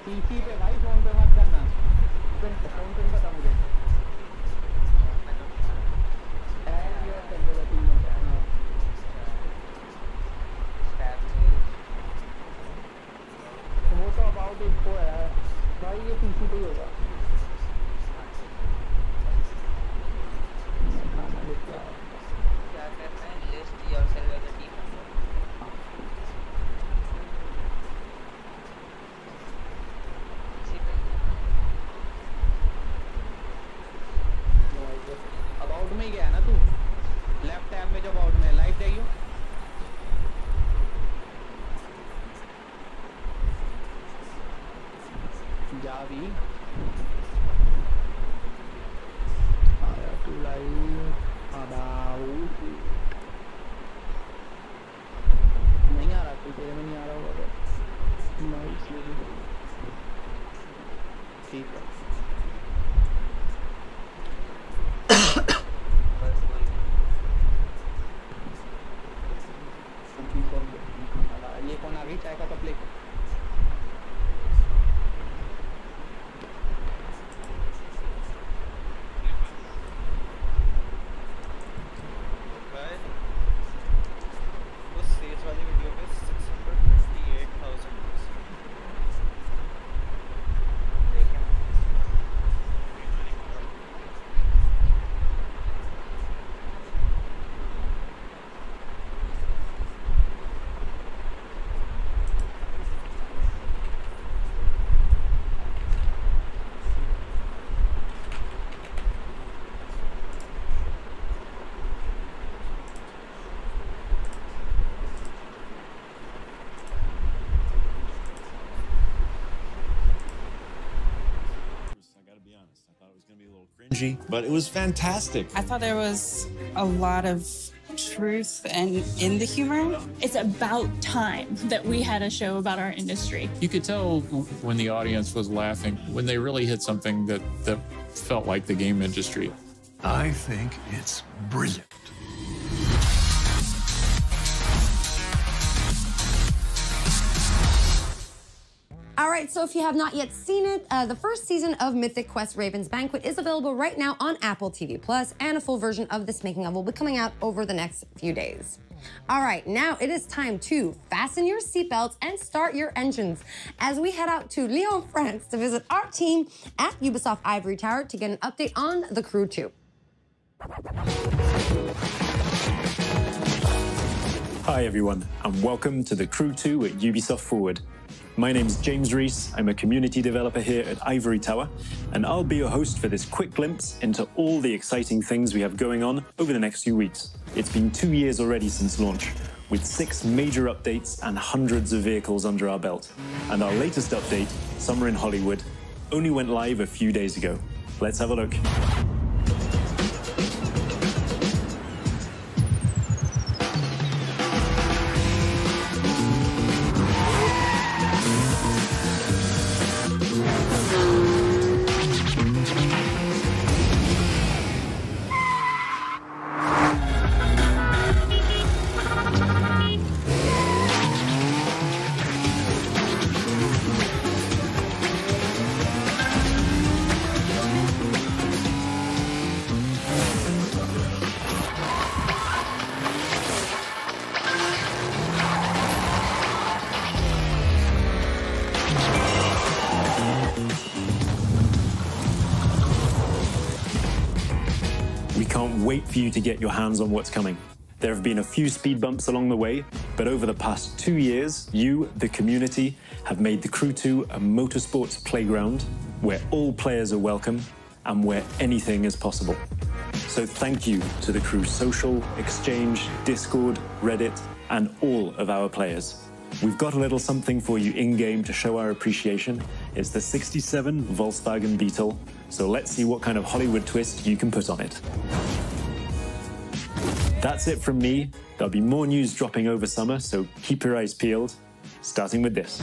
PC पे भाई, phone पे मत करना। फोन पे बता मुझे। एड योर टेंडरिटी। वो तो अबाउट इनको है भाई, ये पीसी पे ही होगा। क्या करना है? List yourself as a team member. About में ही गया ना तू? लेफ्ट टैब में जो अबाउट में लाइव जाइयो। जा भी आया तू लाइव अबाउट नहीं आ रहा, तू तेरे में नहीं आ रहा होगा तो नाइस। ठीक है ये कौन आ गई? चाय का कप लेकर। उस सेज वाली वीडियो पे 628,000 but it was fantastic. I thought there was a lot of truth and in the humor. It's about time that we had a show about our industry. You could tell when the audience was laughing, when they really hit something that felt like the game industry. I think it's brilliant. All right, so if you have not yet seen it, the first season of Mythic Quest Raven's Banquet is available right now on Apple TV+, and a full version of this making of will be coming out over the next few days. All right, now it is time to fasten your seatbelts and start your engines as we head out to Lyon, France to visit our team at Ubisoft Ivory Tower to get an update on The Crew 2. Hi everyone, and welcome to The Crew 2 at Ubisoft Forward. My name's James Rees, I'm a community developer here at Ivory Tower, and I'll be your host for this quick glimpse into all the exciting things we have going on over the next few weeks. It's been 2 years already since launch, with 6 major updates and hundreds of vehicles under our belt. And our latest update, Summer in Hollywood, only went live a few days ago. Let's have a look. We can't wait for you to get your hands on what's coming. There have been a few speed bumps along the way, but over the past 2 years, you, the community, have made The Crew 2 a motorsports playground where all players are welcome and where anything is possible. So thank you to the Crew Social, Exchange, Discord, Reddit, and all of our players. We've got a little something for you in-game to show our appreciation. It's the 67 Volkswagen Beetle, so let's see what kind of Hollywood twist you can put on it. That's it from me. There'll be more news dropping over summer, so keep your eyes peeled, starting with this.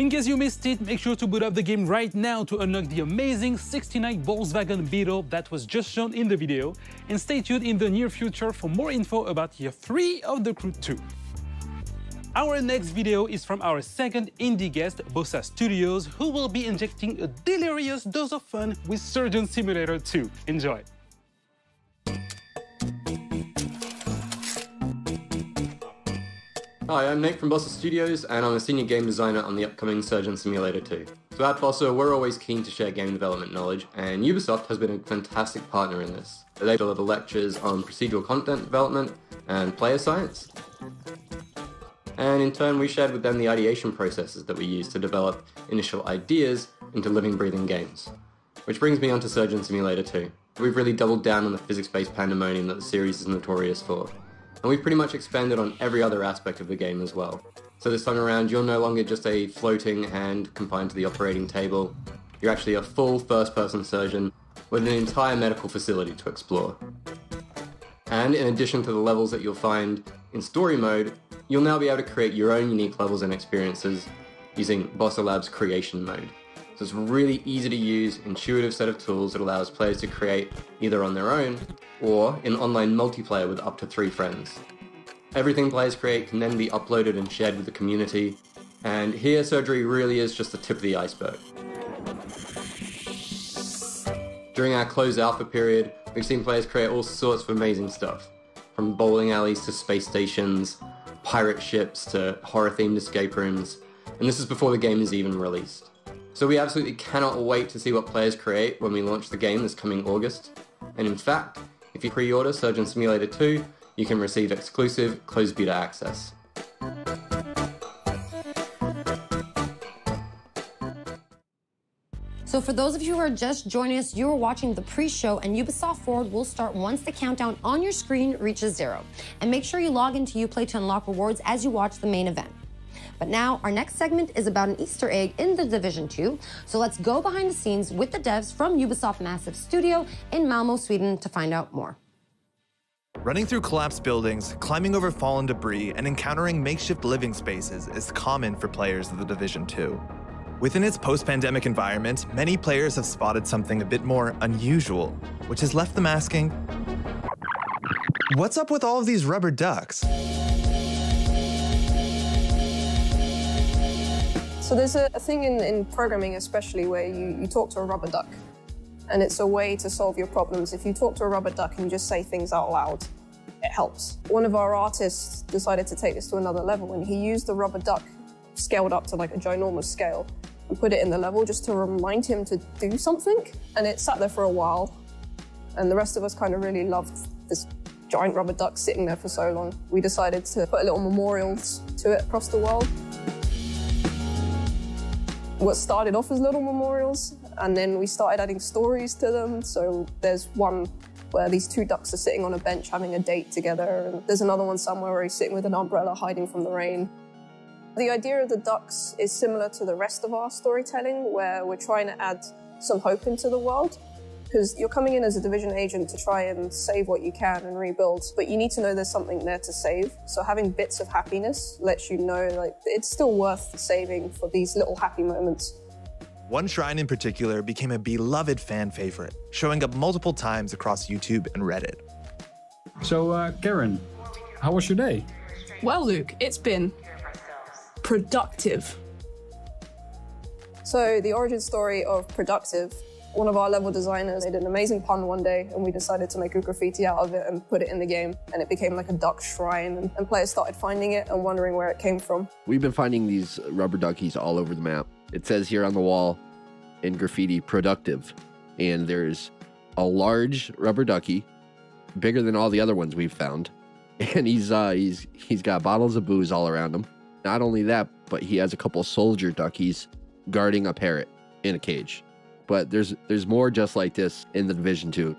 In case you missed it, make sure to boot up the game right now to unlock the amazing 69 Volkswagen Beetle that was just shown in the video, and stay tuned in the near future for more info about Year 3 of The Crew 2. Our next video is from our second indie guest, Bossa Studios, who will be injecting a delirious dose of fun with Surgeon Simulator 2. Enjoy! Hi, I'm Nate from Bossa Studios, and I'm a senior game designer on the upcoming Surgeon Simulator 2. So at Bossa, we're always keen to share game development knowledge, and Ubisoft has been a fantastic partner in this. They deliver lectures on procedural content development and player science. And in turn, we shared with them the ideation processes that we use to develop initial ideas into living, breathing games. Which brings me on to Surgeon Simulator 2. We've really doubled down on the physics-based pandemonium that the series is notorious for. And we've pretty much expanded on every other aspect of the game as well. So this time around, you're no longer just a floating hand confined to the operating table. You're actually a full first-person surgeon with an entire medical facility to explore. And in addition to the levels that you'll find in story mode, you'll now be able to create your own unique levels and experiences using Bossa Labs creation mode. So it's a really easy to use, intuitive set of tools that allows players to create either on their own or in online multiplayer with up to 3 friends. Everything players create can then be uploaded and shared with the community, and here surgery really is just the tip of the iceberg. During our closed alpha period, we've seen players create all sorts of amazing stuff, from bowling alleys to space stations, pirate ships to horror-themed escape rooms, and this is before the game is even released. So we absolutely cannot wait to see what players create when we launch the game this coming August. And in fact, if you pre-order Surgeon Simulator 2, you can receive exclusive closed beta access. So for those of you who are just joining us, you are watching the pre-show, and Ubisoft Forward will start once the countdown on your screen reaches 0. And make sure you log into Uplay to unlock rewards as you watch the main event. But now, our next segment is about an Easter egg in The Division 2, so let's go behind the scenes with the devs from Ubisoft Massive Studio in Malmo, Sweden to find out more. Running through collapsed buildings, climbing over fallen debris, and encountering makeshift living spaces is common for players of The Division 2. Within its post-pandemic environment, many players have spotted something a bit more unusual, which has left them asking, what's up with all of these rubber ducks? So there's a thing in programming especially where you talk to a rubber duck, and it's a way to solve your problems. If you talk to a rubber duck and you just say things out loud, it helps. One of our artists decided to take this to another level, and he used the rubber duck scaled up to like a ginormous scale and put it in the level just to remind him to do something. And it sat there for a while, and the rest of us kind of really loved this giant rubber duck sitting there for so long. We decided to put a little memorials to it across the world. What started off as little memorials, and then we started adding stories to them. So there's one where these 2 ducks are sitting on a bench having a date together, and there's another one somewhere where he's sitting with an umbrella hiding from the rain. The idea of the ducks is similar to the rest of our storytelling, where we're trying to add some hope into the world. Because you're coming in as a Division agent to try and save what you can and rebuild, but you need to know there's something there to save. So having bits of happiness lets you know like it's still worth saving for these little happy moments. One shrine in particular became a beloved fan favorite, showing up multiple times across YouTube and Reddit. So, Karen, how was your day? Well, Luke, it's been productive. So the origin story of productive, one of our level designers made an amazing pun one day, and we decided to make a graffiti out of it and put it in the game, and it became like a duck shrine, and players started finding it and wondering where it came from. We've been finding these rubber duckies all over the map. It says here on the wall in graffiti, productive, and there's a large rubber ducky, bigger than all the other ones we've found, and he's got bottles of booze all around him. Not only that, but he has a couple soldier duckies guarding a parrot in a cage. But there's more just like this in The Division 2.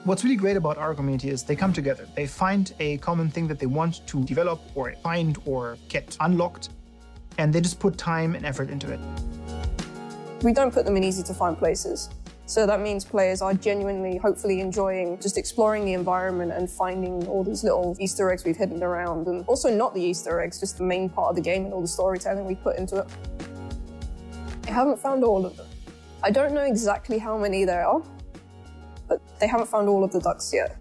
What's really great about our community is they come together. They find a common thing that they want to develop or find or get unlocked, and they just put time and effort into it. We don't put them in easy to find places. So that means players are genuinely, hopefully enjoying just exploring the environment and finding all these little Easter eggs we've hidden around. And also not the Easter eggs, just the main part of the game and all the storytelling we put into it. I haven't found all of them. I don't know exactly how many there are, but they haven't found all of the ducks yet.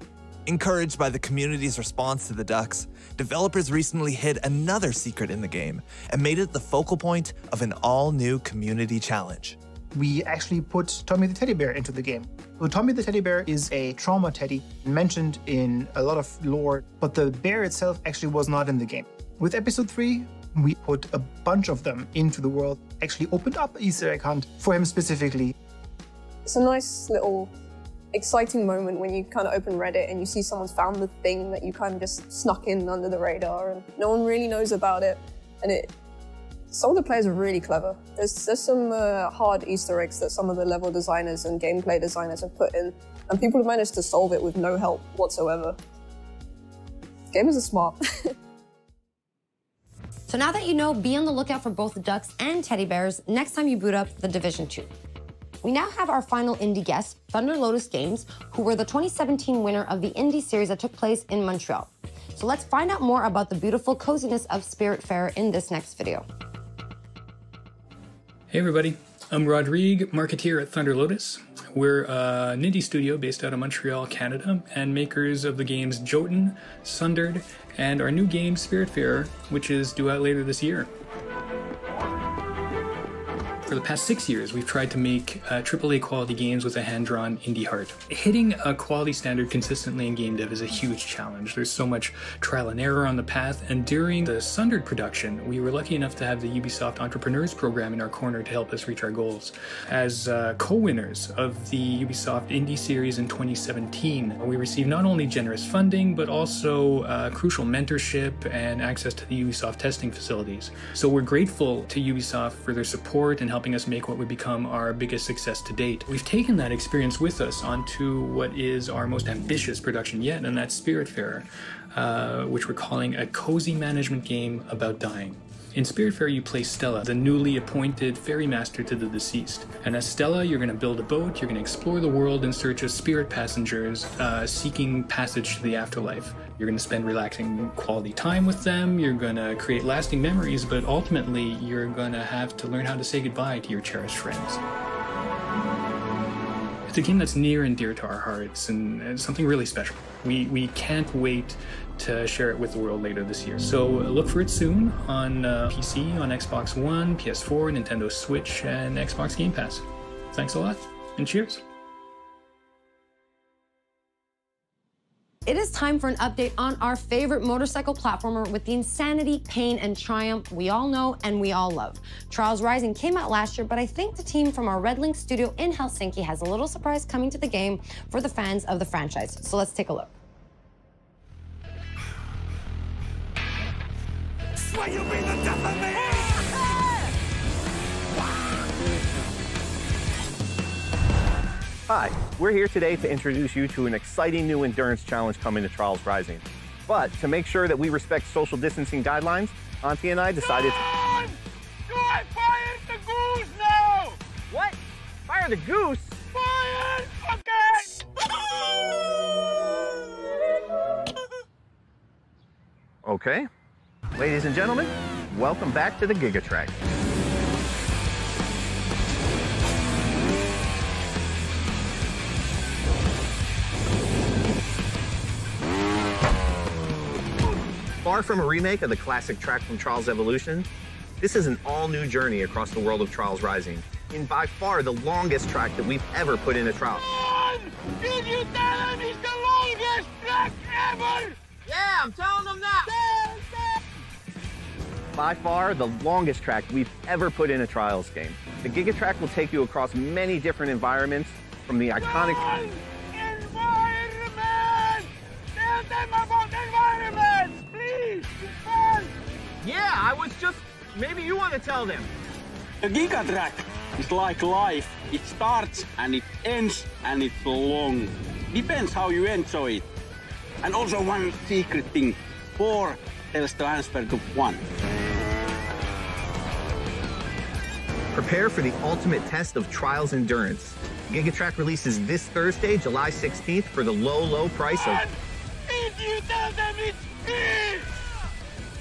Encouraged by the community's response to the ducks, developers recently hid another secret in the game and made it the focal point of an all-new community challenge. We actually put Tommy the teddy bear into the game. So Tommy the teddy bear is a trauma teddy mentioned in a lot of lore, but the bear itself actually was not in the game. With episode 3, we put a bunch of them into the world, actually opened up an Easter egg hunt for him specifically. It's a nice little exciting moment when you kind of open Reddit and you see someone's found the thing that you kind of just snuck in under the radar and no one really knows about it. And some of the players are really clever. There's some hard Easter eggs that some of the level designers and gameplay designers have put in, and people have managed to solve it with no help whatsoever. Gamers are smart. So now that you know, be on the lookout for both the ducks and teddy bears next time you boot up The Division 2. We now have our final indie guest, Thunder Lotus Games, who were the 2017 winner of the indie series that took place in Montreal. So let's find out more about the beautiful coziness of Spiritfarer in this next video. Hey everybody, I'm Rodrigue, marketeer at Thunder Lotus. We're an indie studio based out of Montreal, Canada, and makers of the games Jotun, Sundered, and our new game Spiritfarer, which is due out later this year. For the past 6 years, we've tried to make AAA quality games with a hand-drawn indie heart. Hitting a quality standard consistently in game dev is a huge challenge. There's so much trial and error on the path, and during the Sundered production, we were lucky enough to have the Ubisoft Entrepreneurs program in our corner to help us reach our goals. As co-winners of the Ubisoft Indie Series in 2017, we received not only generous funding, but also crucial mentorship and access to the Ubisoft testing facilities. So we're grateful to Ubisoft for their support and helping us make what would become our biggest success to date. We've taken that experience with us onto what is our most ambitious production yet, and that's Spiritfarer, which we're calling a cozy management game about dying. In Spiritfarer, you play Stella, the newly appointed ferry master to the deceased. And as Stella, you're going to build a boat, you're going to explore the world in search of spirit passengers seeking passage to the afterlife. You're going to spend relaxing quality time with them, you're going to create lasting memories, but ultimately you're going to have to learn how to say goodbye to your cherished friends. It's a game that's near and dear to our hearts, and it's something really special. We can't wait to share it with the world later this year. So look for it soon on PC, on Xbox One, PS4, Nintendo Switch, and Xbox Game Pass. Thanks a lot, and cheers. It is time for an update on our favorite motorcycle platformer with the insanity, pain, and triumph we all know and we all love. Trials Rising came out last year, but I think the team from our Red Link studio in Helsinki has a little surprise coming to the game for the fans of the franchise. So let's take a look. Hi, we're here today to introduce you to an exciting new endurance challenge coming to Trials Rising. But to make sure that we respect social distancing guidelines, Auntie and I decided to... Do I fire the goose now? What? Fire the goose? Fire! Okay. Ladies and gentlemen, welcome back to the Gigatrack. Far from a remake of the classic track from Trials Evolution, this is an all-new journey across the world of Trials Rising, in by far the longest track that we've ever put in a trial. Did you tell him it's the longest track ever? Yeah, I'm telling them that! By far the longest track we've ever put in a Trials game. The Gigatrack will take you across many different environments, from the iconic... Environment! Tell them about environment! Please! Yeah, I was just... Maybe you want to tell them. The Gigatrack is like life. It starts and it ends and it's long. Depends how you enjoy it. And also one secret thing. 4 tells transfer to 1. Prepare for the ultimate test of Trials endurance. GigaTrack releases this Thursday, July 16th, for the low, low price of...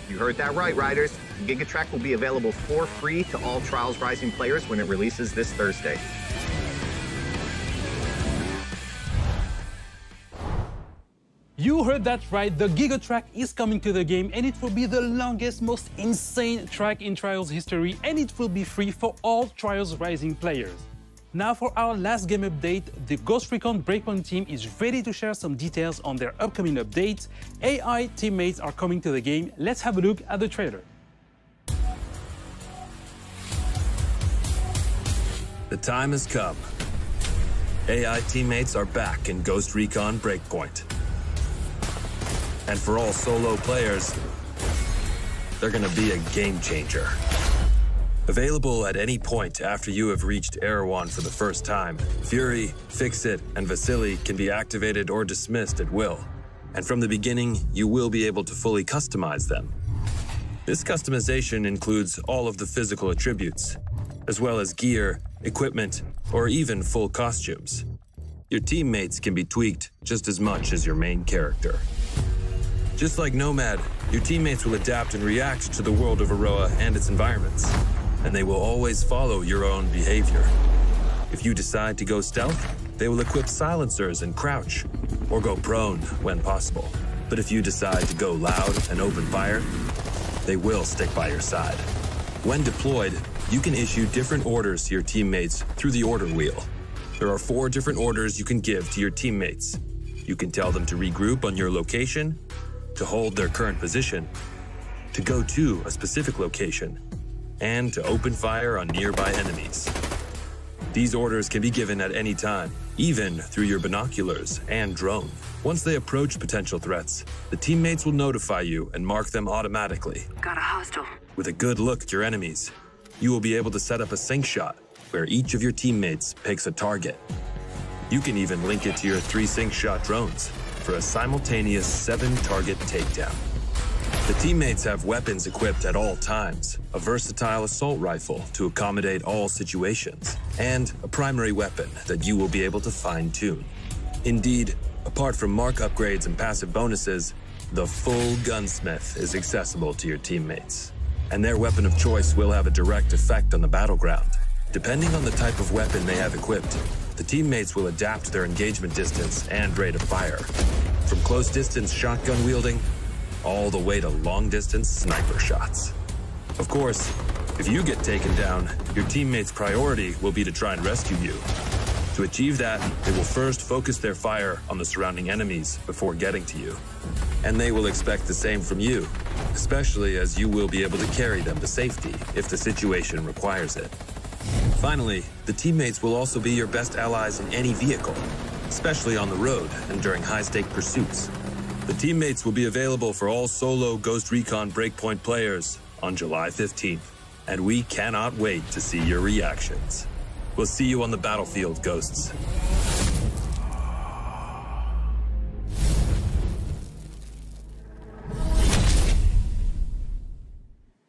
You heard that right, riders. GigaTrack will be available for free to all Trials Rising players when it releases this Thursday. You heard that right, the GigaTrack is coming to the game, and it will be the longest, most insane track in Trials history, and it will be free for all Trials Rising players. Now for our last game update, the Ghost Recon Breakpoint team is ready to share some details on their upcoming updates. AI teammates are coming to the game. Let's have a look at the trailer. The time has come. AI teammates are back in Ghost Recon Breakpoint. And for all solo players, they're gonna be a game changer. Available at any point after you have reached Erewhon for the first time, Fury, Fix-It, and Vasily can be activated or dismissed at will. And from the beginning, you will be able to fully customize them. This customization includes all of the physical attributes, as well as gear, equipment, or even full costumes. Your teammates can be tweaked just as much as your main character. Just like Nomad, your teammates will adapt and react to the world of Aroa and its environments, and they will always follow your own behavior. If you decide to go stealth, they will equip silencers and crouch, or go prone when possible. But if you decide to go loud and open fire, they will stick by your side. When deployed, you can issue different orders to your teammates through the order wheel. There are 4 different orders you can give to your teammates. You can tell them to regroup on your location, to hold their current position, to go to a specific location, and to open fire on nearby enemies. These orders can be given at any time, even through your binoculars and drone. Once they approach potential threats, the teammates will notify you and mark them automatically. Got a hostile. With a good look at your enemies, you will be able to set up a sync shot where each of your teammates picks a target. You can even link it to your 3 sync shot drones for a simultaneous 7-target takedown. The teammates have weapons equipped at all times, a versatile assault rifle to accommodate all situations, and a primary weapon that you will be able to fine-tune. Indeed, apart from mark upgrades and passive bonuses, the full gunsmith is accessible to your teammates, and their weapon of choice will have a direct effect on the battleground. Depending on the type of weapon they have equipped, the teammates will adapt their engagement distance and rate of fire, from close-distance shotgun wielding all the way to long-distance sniper shots. Of course, if you get taken down, your teammates' priority will be to try and rescue you. To achieve that, they will first focus their fire on the surrounding enemies before getting to you. And they will expect the same from you, especially as you will be able to carry them to safety if the situation requires it. Finally, the teammates will also be your best allies in any vehicle, especially on the road and during high-stake pursuits. The teammates will be available for all solo Ghost Recon Breakpoint players on July 15th, and we cannot wait to see your reactions. We'll see you on the battlefield, Ghosts.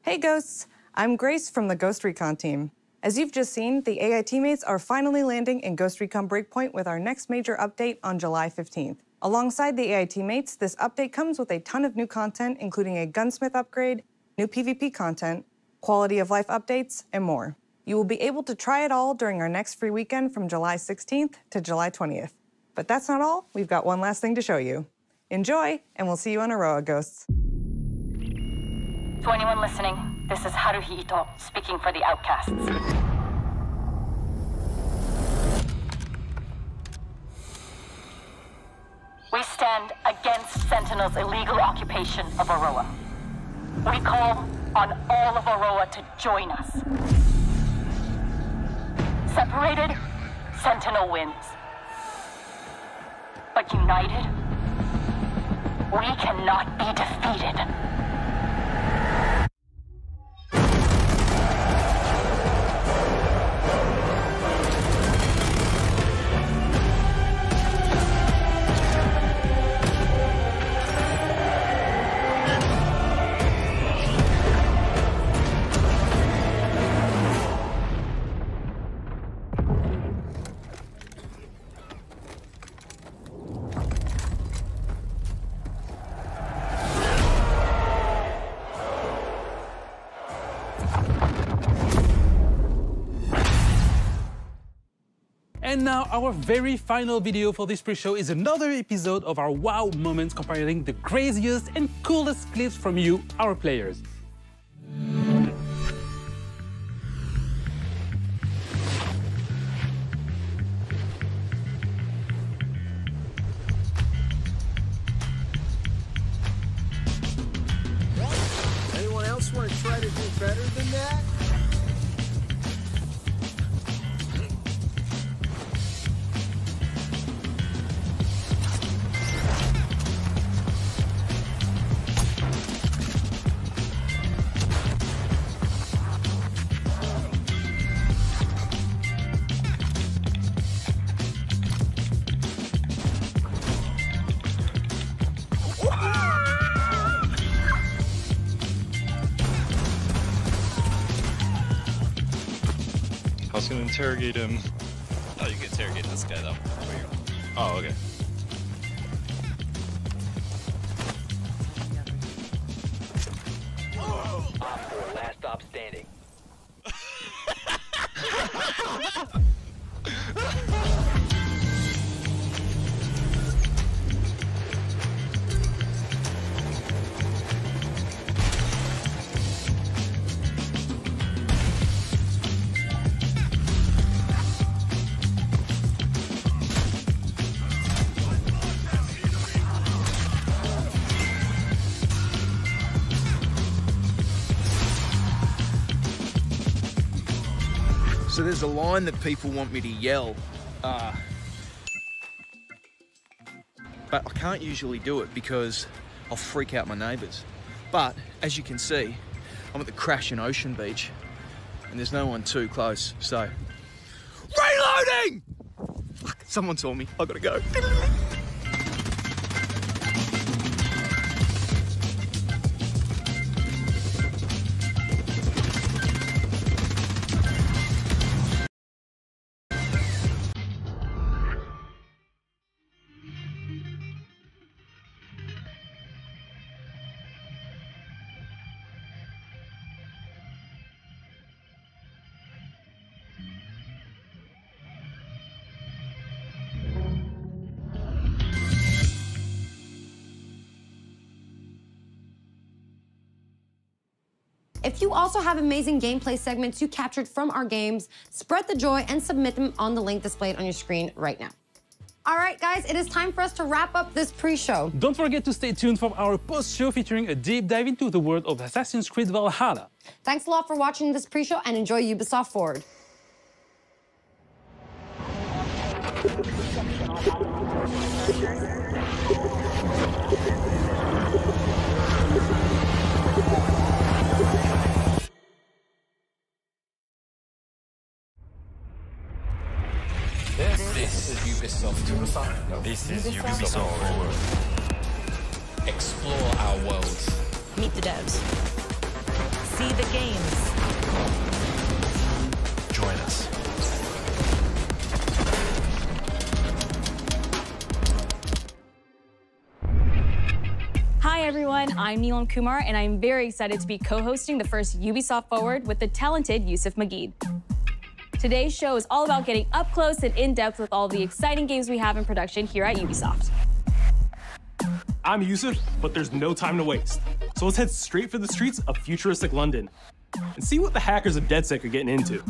Hey Ghosts, I'm Grace from the Ghost Recon team. As you've just seen, the AI teammates are finally landing in Ghost Recon Breakpoint with our next major update on July 15th. Alongside the AI teammates, this update comes with a ton of new content, including a gunsmith upgrade, new PvP content, quality of life updates, and more. You will be able to try it all during our next free weekend from July 16th to July 20th. But that's not all, we've got one last thing to show you. Enjoy, and we'll see you on Aroa, Ghosts. To anyone listening, this is Haruhi Ito speaking for the Outcasts. We stand against Sentinel's illegal occupation of Aroa. We call on all of Aroa to join us. Separated, Sentinel wins. But united, we cannot be defeated. And now, our very final video for this pre-show is another episode of our wow moments comparing the craziest and coolest clips from you, our players. Anyone else want to try to do better than that? I was gonna interrogate him. Oh, you can interrogate this guy though. Oh, okay. Last stop standing. So there's a line that people want me to yell, but I can't usually do it because I'll freak out my neighbours. But as you can see, I'm at the Crash and Ocean Beach and there's no one too close, so... Reloading! Fuck, someone saw me, I gotta go. If you also have amazing gameplay segments you captured from our games, spread the joy and submit them on the link displayed on your screen right now. All right, guys, it is time for us to wrap up this pre-show. Don't forget to stay tuned for our post-show featuring a deep dive into the world of Assassin's Creed Valhalla. Thanks a lot for watching this pre-show and enjoy Ubisoft Forward. This is Ubisoft. This is Ubisoft Forward. Explore our world. Meet the devs. See the games. Join us. Hi everyone, I'm Neelam Kumar and I'm very excited to be co-hosting the first Ubisoft Forward with the talented Yusuf Mageed. Today's show is all about getting up close and in-depth with all the exciting games we have in production here at Ubisoft. I'm Yusuf, but there's no time to waste. So let's head straight for the streets of futuristic London and see what the hackers of DedSec are getting into.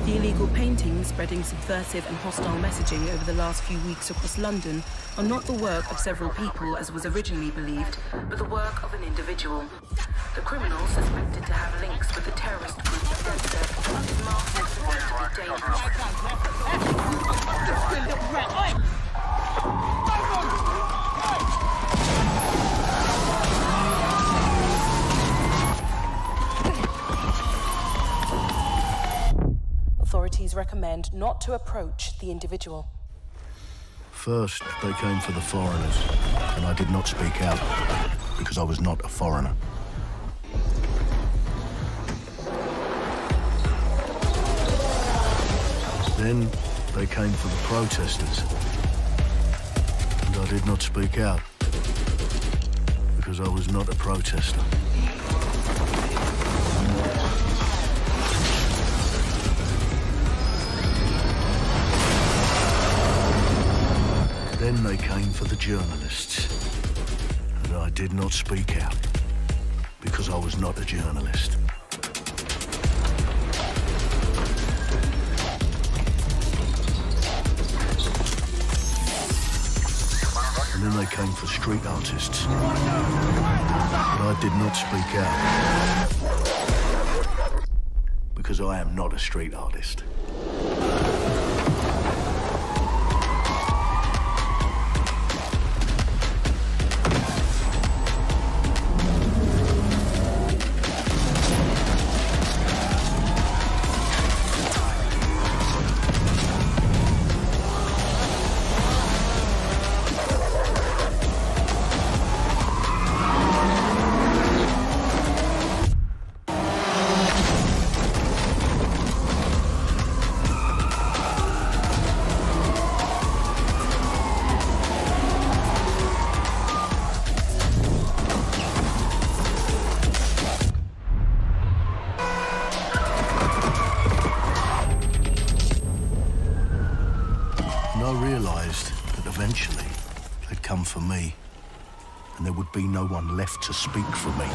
The illegal paintings spreading subversive and hostile messaging over the last few weeks across London are not the work of several people as was originally believed, but the work of an individual. The criminal, suspected to have links with the terrorist group DedSec, is marked as to be Authorities recommend not to approach the individual. First, they came for the foreigners, and I did not speak out because I was not a foreigner. Then they came for the protesters, and I did not speak out because I was not a protester. then they came for the journalists. And I did not speak out, because I was not a journalist. And then they came for street artists. But I did not speak out, because I am not a street artist. Eventually, they'd come for me, and there would be no one left to speak for me.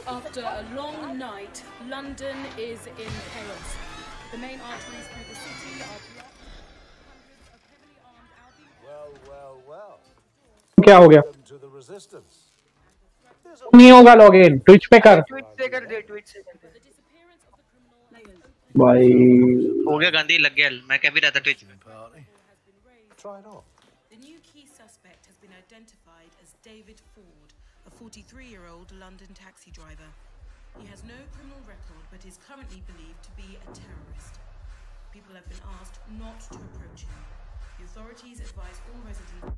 After a long night, London is in chaos. The main arteries through the city are blocked. Well. क्या हो गया? नहीं होगा login Twitch पे कर। Twitch से कर दे, Twitch से कर दे। भाई हो गया गांधी लग गया मैं कह भी रहा था ट्विच में। Try it on. The new key suspect has been identified as David Ford, a 43-year-old London taxi driver. He has no criminal record but is currently believed to be a terrorist. People have been asked not to approach him. The authorities advise all residents.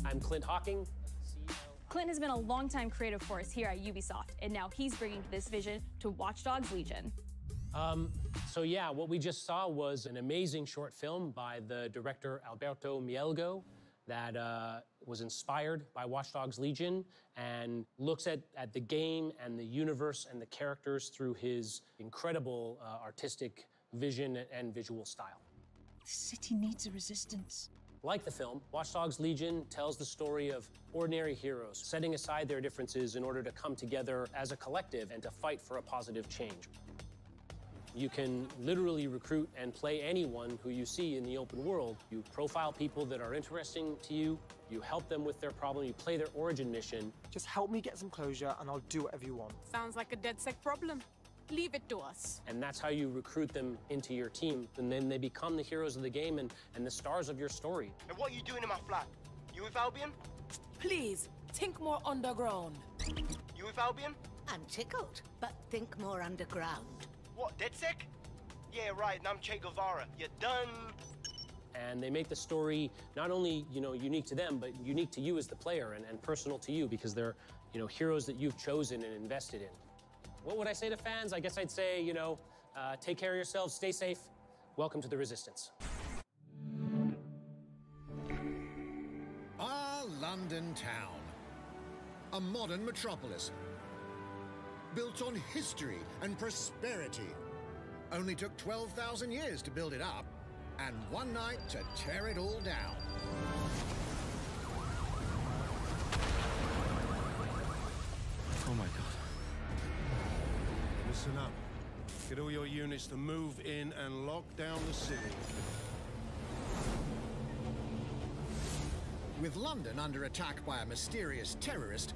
I'm Clint Hawking. Clint has been a longtime creative force here at Ubisoft, and now he's bringing this vision to Watch Dogs Legion. So yeah, what we just saw was an amazing short film by the director Alberto Mielgo that was inspired by Watch Dogs Legion and looks at the game and the universe and the characters through his incredible artistic vision and visual style. The city needs a resistance. Like the film, Watch Dogs Legion tells the story of ordinary heroes setting aside their differences in order to come together as a collective and to fight for a positive change. You can literally recruit and play anyone who you see in the open world. You profile people that are interesting to you, you help them with their problem, you play their origin mission. Just help me get some closure and I'll do whatever you want. Sounds like a DedSec problem. Leave it to us. And that's how you recruit them into your team. And then they become the heroes of the game and the stars of your story. And what are you doing in my flat? You with Albion? Please, think more underground. You with Albion? I'm tickled, but think more underground. What, DedSec? Yeah, right, and I'm Che Guevara. You're done. And they make the story not only, unique to them, but unique to you as the player and personal to you because they're, heroes that you've chosen and invested in. What would I say to fans? I guess I'd say, take care of yourselves, stay safe. Welcome to the Resistance. Our London town, a modern metropolis, built on history and prosperity. Only took 12,000 years to build it up, and one night to tear it all down. Oh my God. Listen up. Get all your units to move in and lock down the city. With London under attack by a mysterious terrorist,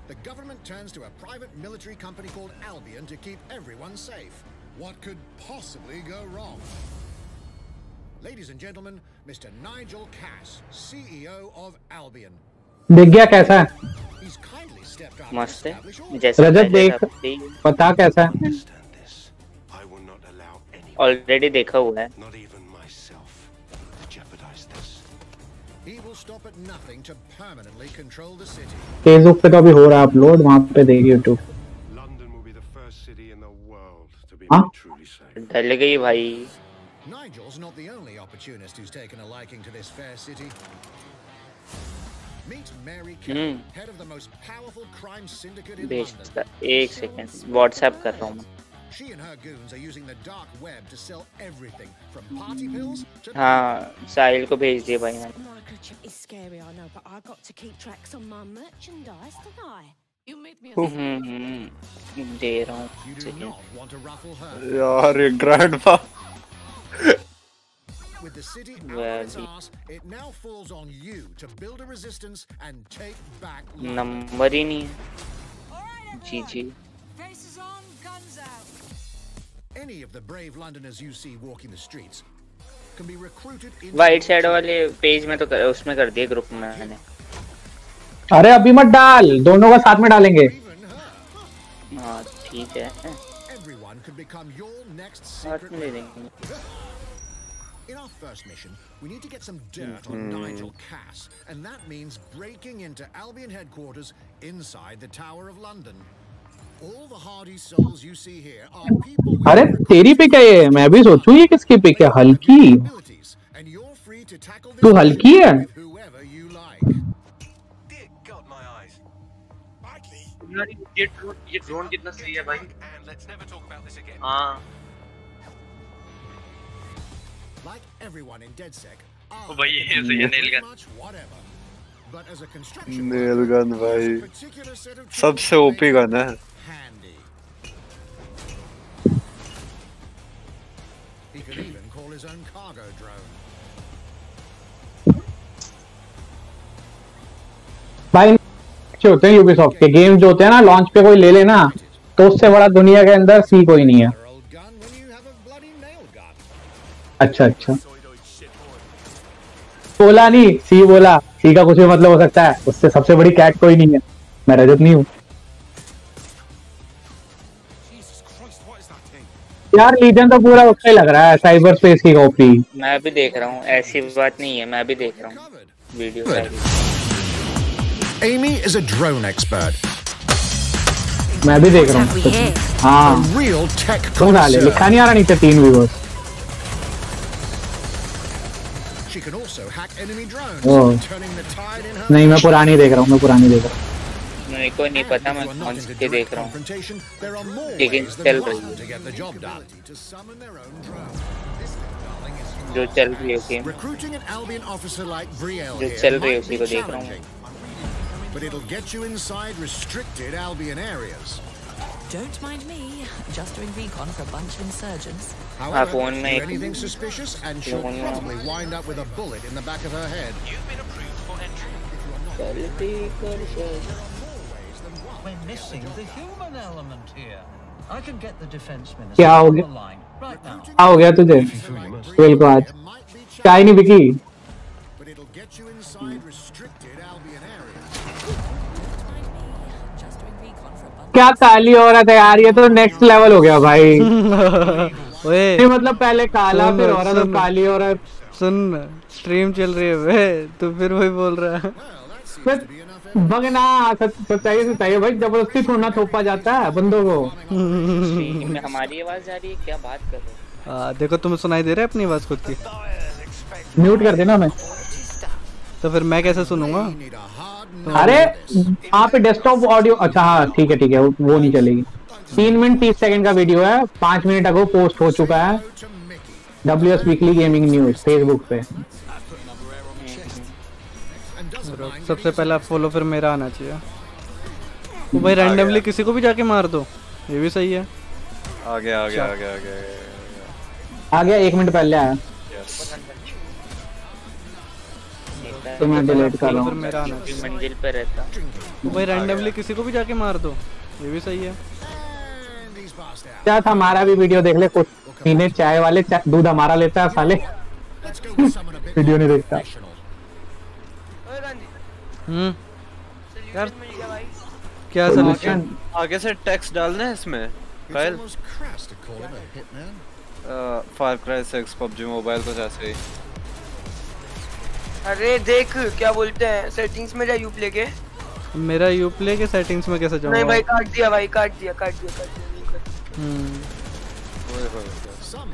the government turns to a private military company called Albion to keep everyone safe. What could possibly go wrong? Ladies and gentlemen, Mr. Nigel Cass, CEO of Albion. देख गया कैसा है? मस्त है जैसा रजत देख पता कैसा है? ऑलरेडी देखा हुआ है। फेसबुक पे तो अभी हो रहा है अपलोड, वहाँ पे देख यूट्यूब। हाँ डल गई भाई। Nigel's not the only opportunist who's taken a liking to this fair city. Meet Mary Kay, head of the most powerful crime syndicate in London. एक सेकंड व्हाट्सएप कर रहा हूँ। She and her goons are using the dark web to sell everything from party pills to हाँ साहिल को भेज दिया भाई मैंने। Microchip is scary, I know, but I got to keep tracks on my merchandise, don't I? You made me दे रहा हूँ। यार ये grandpa. With the city out of its arse, it now falls on you to build a resistance and take back London. Number ही नहीं है। जी जी। Faces on, guns out. Any of the brave Londoners you see walking the streets can be recruited in. White side वाले page में तो उसमें कर दिया ग्रुप में मैंने। अरे अभी मत डाल, दोनों का साथ में डालेंगे। हाँ ठीक है। Everyone could become your next साथ में ले लेंगे। In our first mission, we need to get some dirt on Nigel Cass, and that means breaking into Albion headquarters inside the Tower of London. All the hardy souls you see here are people. अरे तेरी pick है ये, मैं भी सोचूं ये किसकी pick है? हल्की। and you're free to tackle this तू हल्की है? with whoever you like. Dear God, my eyes. ये ड्रोन कितना सही है भाई। And let's never talk about this again. हाँ। Like everyone in DedSec, ओ भाई ये सही है nail gun. whatever. But as a construction nail gun भाई सबसे ओपी गन है। handy. He could even call his own cargo drone. भाई जो होते हैं Ubisoft के गेम जो होते हैं ना, लॉन्च पे कोई ले लेना तो उससे बड़ा दुनिया के अंदर सी कोई नहीं है। अच्छा अच्छा बोला नहीं, सी बोला, सी का कुछ भी मतलब हो सकता है, उससे सबसे बड़ी कैट कोई नहीं है। मैं रजत नहीं हूँ यार। लीजन तो पूरा उसका ही लग रहा है, साइबर स्पेस की कॉपी। मैं भी देख रहा हूँ, ऐसी बात नहीं है, मैं भी देख रहा हूँ video. Amy is a drone expert. मैं भी देख रहा हूँ। हाँ real tech लिखा नहीं आ रहा नीचे 3 viewers. She can also hack enemy drones, turning the tide in her. नहीं मैं पुरानी देख रहा हूँ, मैं पुरानी देख रहा हूँ। मेरे को नहीं पता मैं कौन सी के देख रहा हूँ, लेकिन चल रही है जो चल रही है उसी जो चल रही है उसी को देख रहा हूँ। But it'll get you inside restricted Albion areas. Don't mind me, just doing recon for a bunch of insurgents. However, do anything suspicious and she'll probably wind up with a bullet in the back of her head. You've been approved for entry. We're missing the human element here. I can get the defense minister क्या हो on the गया? line right now. क्या हो गया तुझे? Twelve को आज चाय नहीं बिकी? But it'll get you inside restricted Albion areas. क्या काली औरत है यार, ये तो नेक्स्ट लेवल हो गया भाई। ओए मतलब पहले काला फिर औरत और काली औरत। सुन स्ट्रीम चल रही है वे, तो फिर वही बोल रहा है। बगना सच्चाई से चाहिए भाई, जबरदस्ती थोड़ा थोपा जाता है बंदों को। हमारी आवाज आ रही है, क्या बात कर रहे हो? देखो तुम्हें सुनाई दे रहा है अपनी आवाज खुद की? म्यूट कर देना मैं, तो फिर मैं कैसे सुनूंगा? अरे यहाँ पे डेस्कटॉप ऑडियो, अच्छा हाँ ठीक है वो नहीं चलेगी। 3 मिनट 30 सेकंड का वीडियो है, 5 मिनट अगो पोस्ट हो चुका है WS weekly gaming news Facebook पे। सबसे पहला फॉलो फिर मेरा आना चाहिए। तो भाई रैंडमली किसी को भी जाके मार दो, ये भी सही है। आ गया 1 मिनट पहले आया। तो मैं डिलीट कर रहा हूँ। मेरा आना चाहिए। मंजिल पे रहता तो भाई रैंडमली किसी को भी जाके मार दो, ये भी सही है। क्या था हमारा भी वीडियो देख ले, कुछ पीने चाय वाले दूध हमारा लेता है साले। वीडियो नहीं देखता। यार क्या सॉल्यूशन? आगे से टेक्स्ट डालना है इसमें फाइल। फार क्राई 6 पबजी मोबाइल कुछ ऐसे ही। अरे देख क्या बोलते हैं, सेटिंग्स में जा यूप्ले के। मेरा यूप्ले के सेटिंग्स में कैसे जाऊँ? नहीं भाई काट दिया भाई, काट दिया।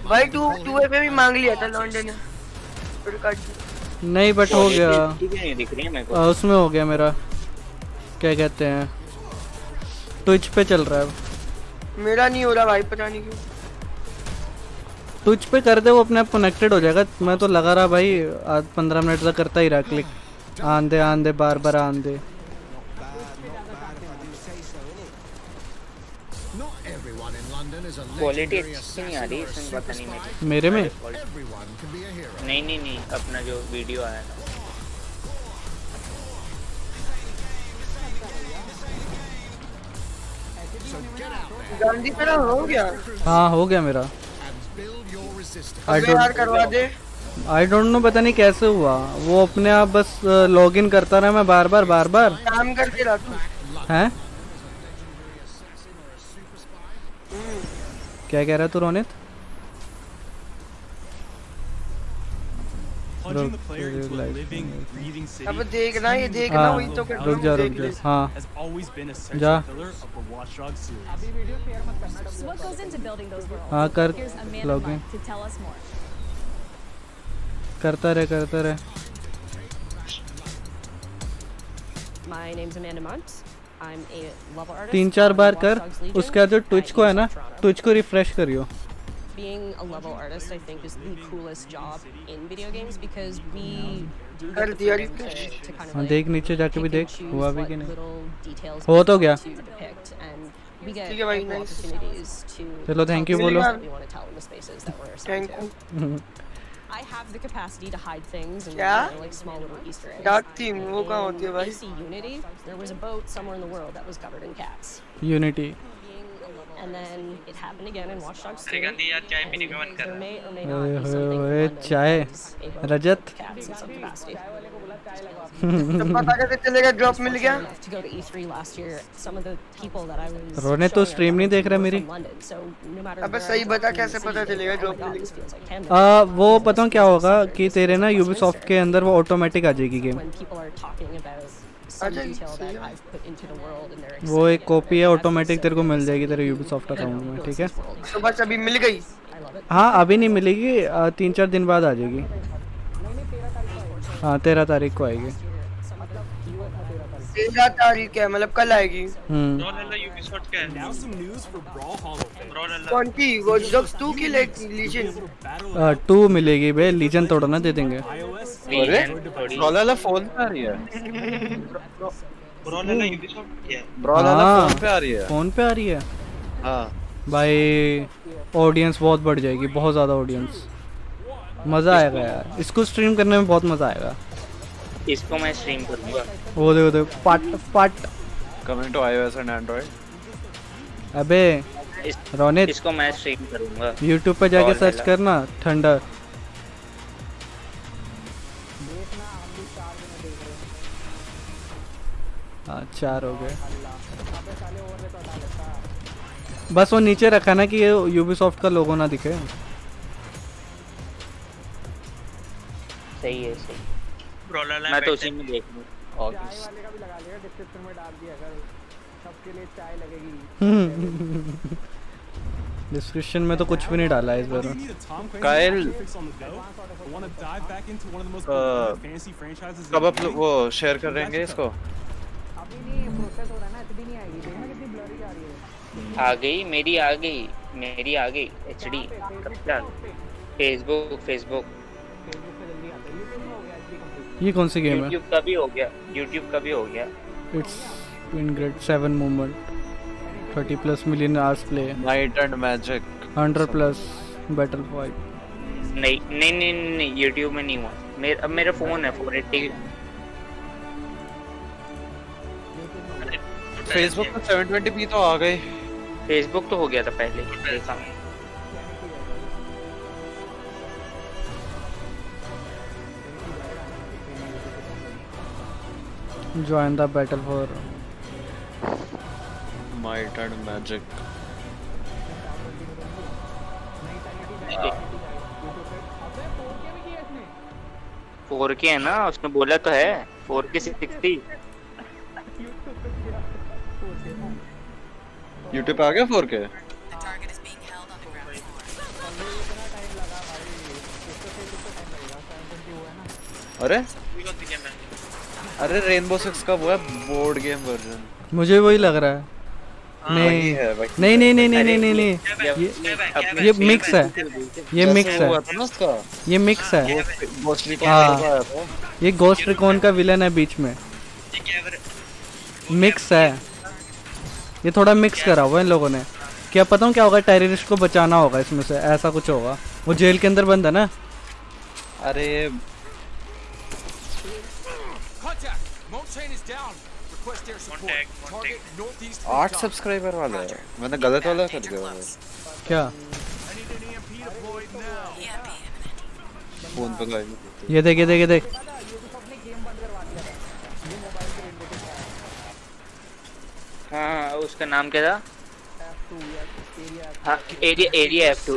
भाई 2FA भी मांग लिया था लॉन्डे ने, फिर काट दिया। नहीं बट हो गया, नहीं दिख रही है मेरे को। उसमें हो गया मेरा, क्या कहते हैं, ट्विच पे चल रहा है। मेरा नहीं हो रहा भाई, पता नहीं क्यों। ट्विच पे कर दे, वो अपने आप कनेक्टेड हो जाएगा। मैं तो लगा रहा भाई, आज 15 मिनट तक करता ही रहा क्लिक, आन दे बार बार आन दे। क्वालिटी अच्छी नहीं आ रही इसमें, पता नहीं मेरे में। नहीं अपना जो वीडियो आया ना। गांधी तेरा हो गया? हाँ हो गया मेरा। यार करवा दे। आई डोंट नो, पता नहीं कैसे हुआ, वो अपने आप बस लॉगिन करता रहा, मैं बार बार काम करते रहा तू। हैं? क्या कह रहा तू रोनित? अब देखना, ये देखना वही तो कर। रुक जा हाँ जा। हाँ कर लॉगिन, करता रहे। I'm a level artist. 3-4 बार कर, उसके बाद जो ट्विच को है ना, ट्विच को रिफ्रेश करियो। Being a level artist, I think, is the coolest job in video games because we do get the freedom to kind of like देख नीचे जाके भी देख हुआ भी कि नहीं। हो तो गया। चलो थैंक यू बोलो। Thank you. I have the capacity to hide things and like small little Easter eggs. Dark theme, वो कहाँ होती है भाई? Unity, there was a boat somewhere in the world that was covered in cats. Unity. And then it happened again in Watch Dogs 2. यार चाय पीने का मन कर रहा है। चाय रजत। पता कैसे चलेगा ड्रॉप मिल गया? रोने तो स्ट्रीम नहीं देख रहा मेरी। अबे सही बता कैसे पता चलेगा ड्रॉप मिल गया? वो पता क्या होगा कि तेरे ना Ubisoft के अंदर वो ऑटोमेटिक आ जाएगी गेम। वो एक कॉपी है ऑटोमेटिक, तेरे को मिल जाएगी तेरे Ubisoft अकाउंट में, ठीक है? तो बस अभी मिल गई? हाँ अभी नहीं मिलेगी, 3-4 दिन बाद आ जाएगी। हाँ 13 तारीख को आएगी। 13 तारीख है, मतलब कल आएगी। कौन की? वॉच डॉग्स 2 की लीजन? 2 मिलेगी बे, लीजन थोड़ा ना दे देंगे। ब्रॉलर फोन पे आ रही है। ब्रॉलर फोन पे आ रही है। फोन पे आ रही है। हाँ भाई ऑडियंस बहुत बढ़ जाएगी, बहुत ज़्यादा ऑडियंस। मज़ा आएगा यार, इसको स्ट्रीम करने में बहुत मज़ा आएगा। इसको मैं स्ट्रीम करूंगा। वो देखो put coming to iOS and Android. अबे रोनित, इसको मैं स्ट्रीम करूंगा। YouTube पे जाके सर्च करना थंडर। हाँ 4 हो गए। बस वो नीचे रखा ना कि ये Ubisoft का लोगो ना दिखे। सही है सही। मैं तो उसी में देख लूँ। डिस्क्रिप्शन में तो कुछ भी नहीं डाला है इस बार। काइल कब आप वो शेयर कर देंगे इसको? आ गई मेरी, आ गई HD कब तक? फेसबुक ये कौन सी गेम है? YouTube का भी हो गया। It's been great 7 movement 30+ million hours play. Might and Magic 100+ battle fight. नहीं YouTube में नहीं हुआ। मेरा फोन है 480 फेसबुक पे 720p तो आ गए। फेसबुक तो हो गया था पहले देखा। Join the battle for Might and Magic। 4K है ना, उसने बोला तो है 4K 60। YouTube पे आ गया 4K। अरे रेनबो 6 का वो है बोर्ड गेम वर्जन। मुझे वही लग रहा है। नहीं ये मिक्स है, ये मिक्स है, ये मिक्स है। हाँ ये गोस्ट रिकॉन का विलन है बीच में, मिक्स है। ये थोड़ा मिक्स करा हुआ है इन लोगों ने। क्या पता क्या होगा, टेररिस्ट को बचाना होगा इसमें से, ऐसा कुछ होगा। वो जेल के अंदर बंद है ना। अरे 8 सब्सक्राइबर वाला है, मैंने गलत वाला कर दिया। क्या फोन पे गाइड ये देख ये देख ये देख। हाँ उसका नाम क्या था? हाँ एरिया F2।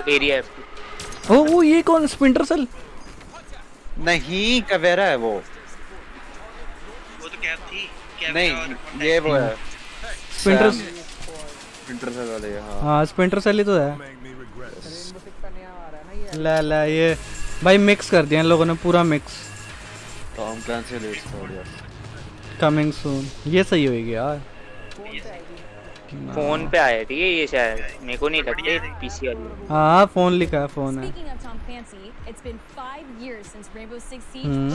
ओ ये कौन? स्प्लिंटर सेल नहीं, कवेरा है वो तो कैप थी। नहीं ये वो है स्प्लिंटर सेल वाले। हाँ स्प्लिंटर सेल ही तो है। ला ये भाई मिक्स कर दिया इन लोगों ने, पूरा mix. Tom Clancy let's coming soon, ये सही होएगी यार। फोन पे आया ठीक है ये, शायद मेरे को नहीं लगते पीसी वाली। हाँ फोन लिखा है, फोन है।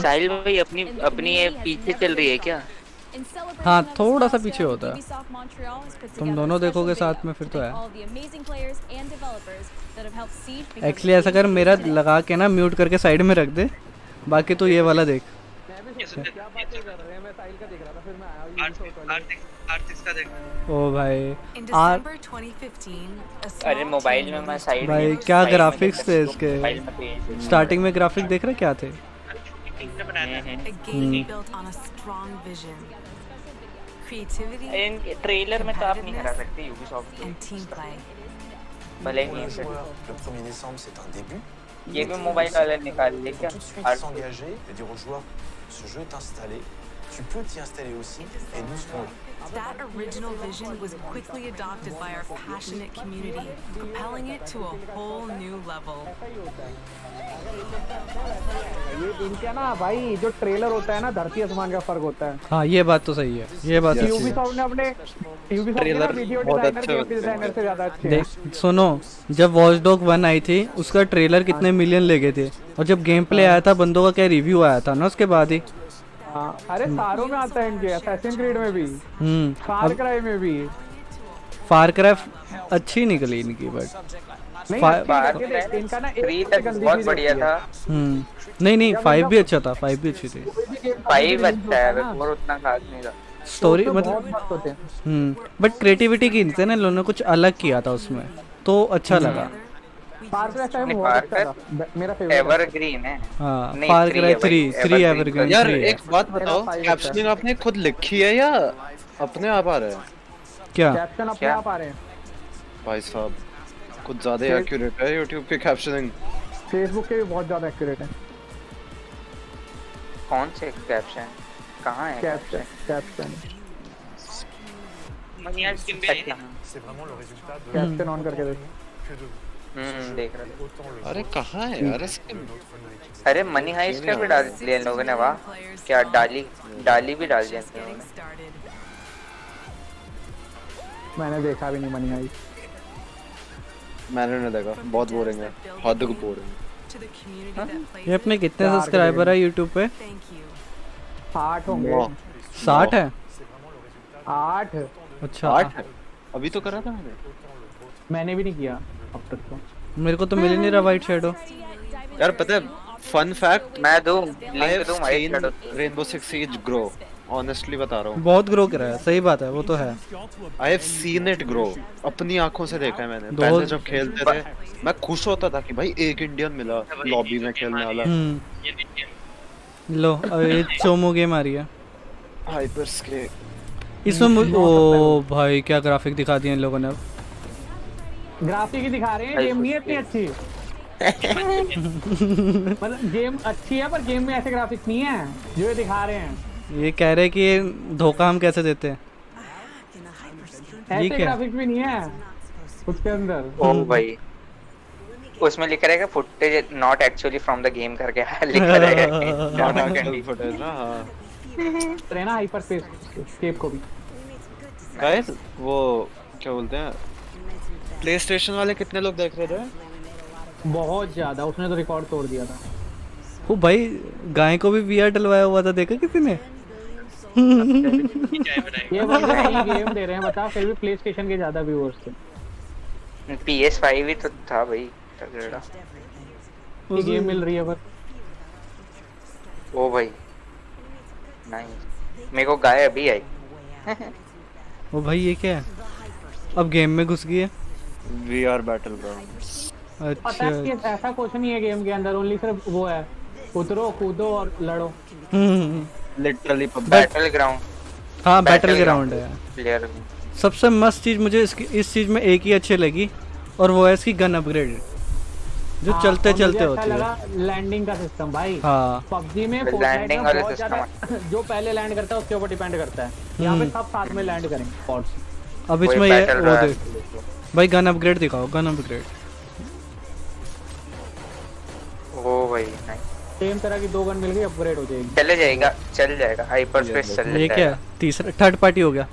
साहिल भाई अपनी ये पीछे चल रही है क्या? हाँ थोड़ा सा पीछे होता है। तुम दोनों देखोगे साथ में फिर तो है। एक्चुअली ऐसा कर, मेरा लगा के ना म्यूट करके साइड में रख दे, बाकी तो ये वाला देख। ओ भाई अरे मोबाइल में मैं साइड भाई क्या ग्राफिक्स थे इसके। स्टार्टिंग में ग्राफिक देख रहे क्या थे? ट्रेलर में तो आप नहीं करा सकते Ubisoft। भले ही ये भी मोबाइल वाले निकाल ले क्या? Tu peux t'y installer aussi et nous serons là. That original vision was quickly adopted by our passionate community, propelling it to a whole new level. ये इनका ना भाई जो ट्रेलर होता है ना, धरती आसमान का फर्क होता है। हाँ ये बात तो सही है, ये बात सही है। Ubisoft ने अपने ट्रेलर वीडियो डिजाइनर से ज्यादा अच्छे हैं। सुनो जब वॉच डॉग 1 आई थी उसका ट्रेलर कितने मिलियन ले गए थे, और जब गेम प्ले आया था बंदों का क्या रिव्यू आया था ना उसके बाद ही। अरे सारों में आता है इनके, असैसिन क्रीड में भी, फार क्राई में भी। फार क्राई अच्छी निकली इनकी, बट इनका ना बहुत बढ़िया था। नहीं 5 भी अच्छा था, 5 भी अच्छी थी। 5 अच्छा है और उतना खास नहीं था। स्टोरी मतलब बट क्रिएटिविटी की थी ना, लोगों ने कुछ अलग किया था उसमें, तो अच्छा लगा। फार क्राई टाइम बहुत अच्छा था, मेरा फेवरेट एवरग्रीन है। हां फार क्राई 3 एवरग्रीन। यार एक बात बताओ, कैप्शनिंग आपने खुद लिखी है या अपने आप आ रहा है? क्या कैप्शन अपने आप आ रहे हैं भाई साहब? कुछ ज्यादा एक्यूरेट है YouTube के कैप्शनिंग। Facebook के भी बहुत ज्यादा एक्यूरेट है। कौन से कैप्शन? कहां है कैप्शन? मनिया स्किन पे है। कैप्शन ऑन करके देख। देख रहा। अरे कहाँ है यार स्किन? अरे मनी हाइस्ट का भी डाल दिया इन लोगों ने। वाह क्या डाली भी डाल दिया इन्होंने। मैंने देखा भी नहीं मनी हाइस्ट। मैंने नहीं देखा, बहुत बोरिंग है, हद को बोरिंग। ये अपने कितने सब्सक्राइबर है YouTube पे? 60 होंगे। 60 है? 8। अच्छा 8 अभी तो करा था मैंने भी नहीं किया अब तक तो। मेरे को तो मिल ही नहीं रहा वाइट शैडो। यार पता है फन फैक्ट, मैं दूं लिंक दूं वाइट शैडो। रेनबो 6 सिege ग्रो ऑनेस्टली बता रहा हूँ। बहुत ग्रो करा है, सही बात है, वो तो है। I have seen it grow, अपनी आंखों से देखा है मैंने। पहले जब खेलते थे मैं खुश होता था कि भाई एक इंडियन मिला लॉबी में खेलने वाला। लो अब ये चोमो गेम आ रही है हाइपरस्केप। इसमें ओ भाई क्या ग्राफिक दिखा दिए इन लोगों ने। अब ग्राफिक ही दिखा रहे हैं, गेम नहीं है इतनी अच्छी। मतलब गेम अच्छी है पर गेम में ऐसे ग्राफिक्स नहीं है जो ये दिखा रहे हैं। ये कह रहे हैं कि धोखा हम कैसे देते हैं। ऐसे ग्राफिक्स भी नहीं है उसके अंदर। ओ भाई उसमें लिखा रहेगा footage not actually from the game करके लिखा रहेगा फुटेज ना। हां रहना हाइपरस्पेस स्केप को भी गाइस वो क्या बोलते हैं प्लेस्टेशन वाले कितने लोग देख रहे थे? बहुत ज्यादा, उसने तो रिकॉर्ड तोड़ दिया था। वो भाई गाय को भी वीआर डलवाया हुआ था, देखा किसी ने? ये भाई गेम दे रहे हैं बता, फिर भी प्लेस्टेशन के ज्यादा व्यूअर्स थे। PS5 ही तो था भाई तगड़ा। ये गेम मिल रही है पर ओ भाई नहीं मेरे को गाय अभी आई। ओ भाई ये क्या है? अब गेम में घुस गई है VR बैटल ग्राउंड्स। अच्छा ऐसा कुछ नहीं है गेम के अंदर, ओनली सिर्फ वो है उतरो कूदो और लड़ो। Literally battle ground. हाँ बैटल ग्राउंड है। सबसे मस्त चीज मुझे इस चीज में एक ही अच्छी लगी और वो है इसकी गन अपग्रेड जो चलते चलते होती है। लैंडिंग का सिस्टम भाई। हाँ पबजी में लैंडिंग वाला सिस्टम जो पहले लैंड करता है उसके ऊपर डिपेंड करता है। यहाँ पे सब साथ में लैंड करेंगे स्पॉट्स। अब इसमें ये वो देख भाई गन अपग्रेड दिखाओ, गन अपग्रेड। ओ भाई सेम तरह की 2 गन मिल गई, अपग्रेड हो जाएगी। चल जाएगा हाइपरस्पेस चल जाएगा। ये क्या तीसरा थर्ड पार्टी हो गया।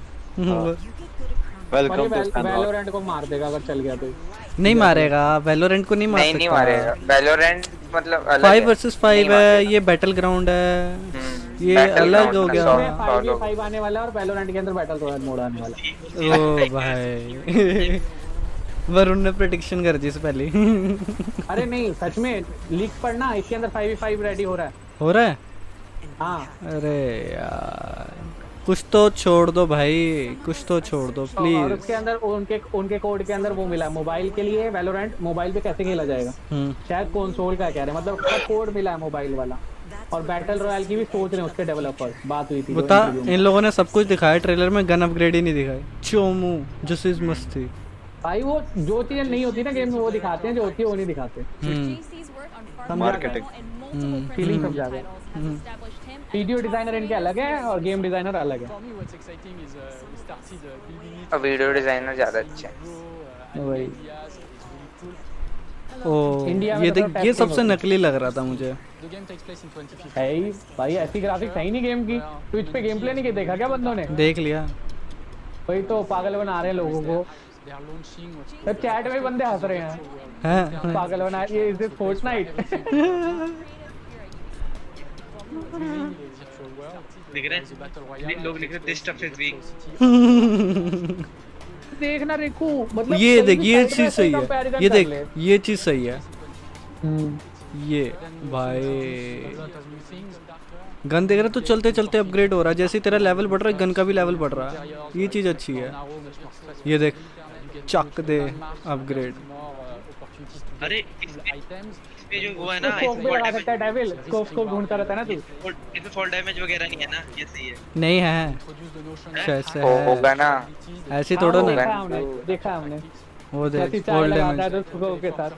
वेलकम वैलोरेंट को मार देगा अगर चल गया तो। नहीं मारेगा, वैलोरेंट को नहीं मार सकता। नहीं मारेगा वैलोरेंट मतलब अलग 5 वर्सेस 5 है, ये बैटल ग्राउंड है, ये अलग हो गया। 5v5 आने वाला है और वैलोरेंट के अंदर बैटल रॉयल मोड आने वाला है। ओ भाई वरुण ने प्रेडिक्शन कर दी इससे पहले। अरे नहीं सच में लीक पढ़ना, इसके अंदर 5v5 रेडी हो रहा है। हो रहा है? हाँ। अरे यार कुछ तो छोड़ दो भाई, कुछ तो छोड़ दो प्लीज। और उसके अंदर उनके कोड के अंदर वो मिला है मोबाइल के लिए। वैलोरेंट मोबाइल पे कैसे खेला जाएगा, शायद कंसोल का कह रहे हैं, मतलब उसका कोड मिला है मोबाइल वाला। और बैटल रॉयल की भी सोच रहे हैं उसके डेवलपर्स, बात हुई थी। बता इन लोगों ने सब कुछ दिखाया, ट्रेलर में गन अपग्रेड ही नहीं दिखाई। चोमू जो चीज मस्त थी भाई, वो जो चीजें नहीं होती ना गेम में वो दिखाते हैं, जो होती है वो नहीं दिखाते। मार्केटिंग फीलिंग समझा गए। वीडियो डिजाइनर इनके अलग है और गेम डिजाइनर अलग है। और वीडियो डिजाइनर ज्यादा अच्छा है वही। ओ ये देख, ये सबसे नकली लग रहा था मुझे। है भाई ऐसी ग्राफिक्स है ही नहीं गेम की। ट्विच पे गेम प्ले नहीं देखा क्या बंदों ने? देख लिया। वही तो पागल बना रहे हैं लोगों को। तो चैट में बंदे हंस रहे हैं पागल बना, ये इज दिस फोर्टनाइट। लिख रहे हैं लोग, लिख रहे हैं दिस स्टफ इज वीक। देखना रेकू, मतलब ये देख ये चीज सही है, ये देख ये चीज सही है। ये भाई गन देख रहा तो चलते चलते अपग्रेड हो रहा है, जैसे तेरा लेवल बढ़ रहा है गन का भी लेवल बढ़ रहा है। ये चीज अच्छी है। ये देख चक दे अपग्रेड। अरे इसमें जो वो है ना, स्कोप भी लगा सकता है डेविल, स्कोप ढूंढता रहता है ना तू। इसमें फॉल डैमेज वगैरह नहीं है ना, ये सही है। नहीं है शायद से होगा ना, ऐसे थोड़ा ना देखा हमने वो देख फॉल डैमेज तो स्कोप के साथ।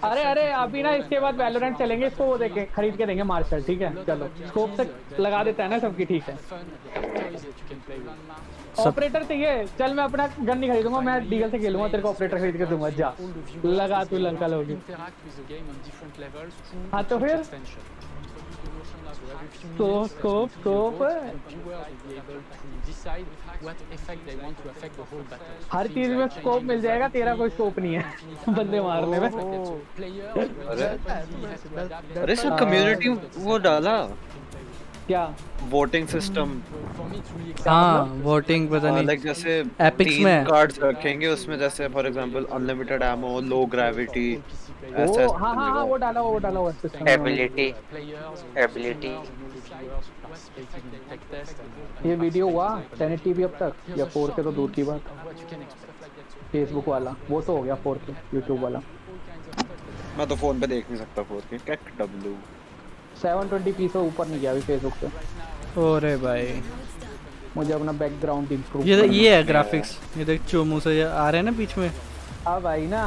अरे अभी ना इसके बाद वैलोरेंट चलेंगे, इसको वो देखें खरीद के देंगे मार्शल। ठीक है चलो, स्कोप से लगा देता है ना सबकी। ठीक है ऑपरेटर चाहिए, चल मैं अपना गन नहीं खरीदूंगा, मैं डीएल से खेलूंगा, तेरे को ऑपरेटर खरीद के दूंगा। जा लगा तू लंका लोगी। हाँ तो फिर स्कोप हर चीज में स्कोप मिल जाएगा, तेरा कोई स्कोप नहीं है बंदे मारने में। अरे सर कम्युनिटी वो डाला क्या वोटिंग सिस्टम। हाँ वोटिंग पता नहीं, लाइक जैसे एपिक्स में कार्ड्स रखेंगे उसमें, जैसे for example unlimited ammo, low gravity, ऐसा। हाँ वो डाला वो सिस्टम। एबिलिटी ये वीडियो हुआ 1080p अब तक या 4K तो दूर की बात। फेसबुक वाला वो तो हो गया 4K, यूट्यूब वाला मैं तो फोन पे देख नहीं सकता 4K। टेक डब्ल्यू 720p से ऊपर नहीं गया अभी फेसबुक पे। ओरे भाई मुझे अपना बैकग्राउंड इंप्रूव ये है ग्राफिक्स। ये देख चोमू से आ रहे हैं ना बीच में। हाँ भाई ना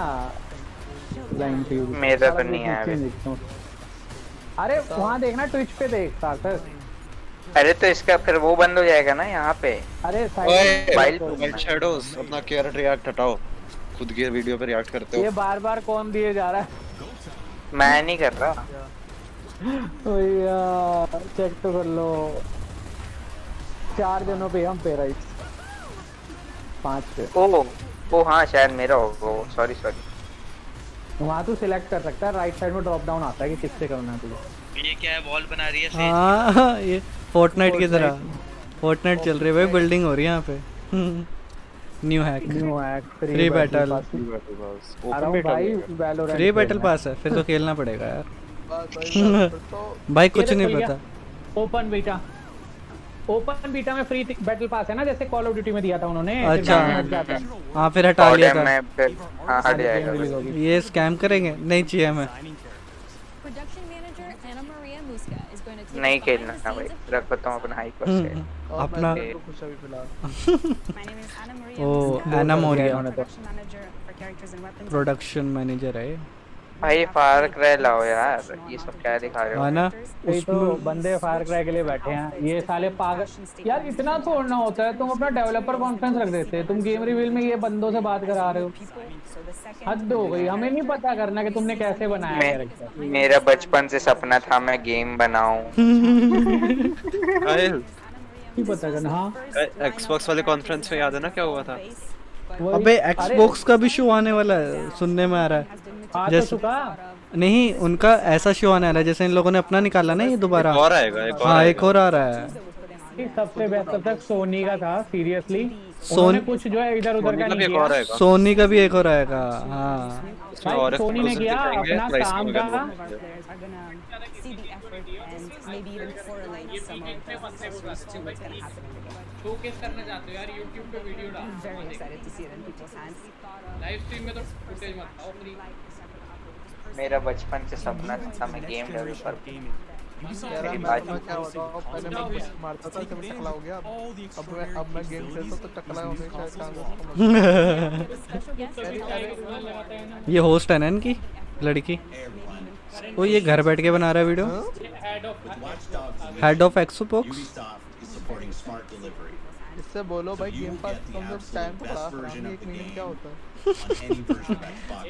लाइन पे मेरा तो नहीं है अभी। अरे वहाँ देखना ट्विच पे देख सार्थक। अरे तो इसका फिर वो बंद हो जाएगा ना यहाँ पे। अरे वाइल्ड शैडोज अपना केयर रिएक्ट हटाओ, खुद की वीडियो पे रिएक्ट करते हो। ये बार-बार कौन दिए जा रहा है? मैं नहीं कर रहा। भैया चेक तो कर लो। 4 दिनों पे हम पे राइट 5 पे। ओ हाँ शायद मेरा होगा। सॉरी वहाँ तू सिलेक्ट कर सकता है, राइट साइड में ड्रॉप डाउन आता है कि किससे करना है तुझे। ये क्या है, वॉल बना रही है? हाँ ये फोर्टनाइट की तरह फोर्टनाइट चल रही है भाई, बिल्डिंग हो रही है यहाँ पे। New hack free battle free battle pass है, फिर तो खेलना पड़ेगा यार। भाई कुछ नहीं पता। ओपन बीटा में फ्री बैटल पास है ना, जैसे कॉल ऑफ ड्यूटी में दिया था उन्होंने। अच्छा हाँ फिर हटा लिया था। हट जाएगा। ये स्कैम करेंगे, नहीं चाहिए हमें। नहीं खेलना ना भाई, रखता हूँ अपना हाई पर से अपना। ओ एना मोरिया प्रोडक्शन मैनेजर है भाई। फायर क्राई लाओ यार, ये सब क्या दिखा रहे हो? है ना तो बंदे फायर क्राई के लिए बैठे हैं, ये साले पागल यार। इतना छोड़ना होता है, तुम अपना डेवलपर कॉन्फ्रेंस रख देते, तुम गेम रिवील में ये बंदों से बात करा रहे हो। हद हो गई। हमें नहीं पता करना कि तुमने कैसे बनाया कैरेक्टर। मेरा बचपन से सपना था मैं गेम बनाऊं। नहीं पता करना। हाँ एक्सबॉक्स वाले कॉन्फ्रेंस में याद है ना क्या हुआ था? अबे एक्सबॉक्स का भी शो आने वाला है, सुनने में आ रहा है। जैसे नहीं उनका ऐसा शो आने वाला है जैसे इन लोगों ने अपना निकाला ना, ये दोबारा और आएगा। हाँ एक और आ रहा है। सबसे बेस्ट तक सोनी का था सीरियसली। सोनी कुछ जो है इधर उधर का नहीं किया। सोनी का भी एक और आएगा। हाँ सोनी ने किया अपना काम का। शोकेस करना चाहते हो यार, YouTube पे वीडियो डाल। लाइव स्ट्रीम में तो फुटेज मत आओ फ्री। मेरा बचपन से सपना था मैं गेम डेवलपर। मेरी बात क्या होता है, पहले मैं कुछ मारता था, जब टकला हो गया। अब मैं गेम खेलता तो टकला होने का चांस है। ये होस्ट है ना इनकी लड़की। वो ये घर बैठ के बना रहा है वीडियो। Head of Xbox. इससे बोलो भाई गेम पास तुम लोग टाइम तो पास 1 मिनट क्या होता है।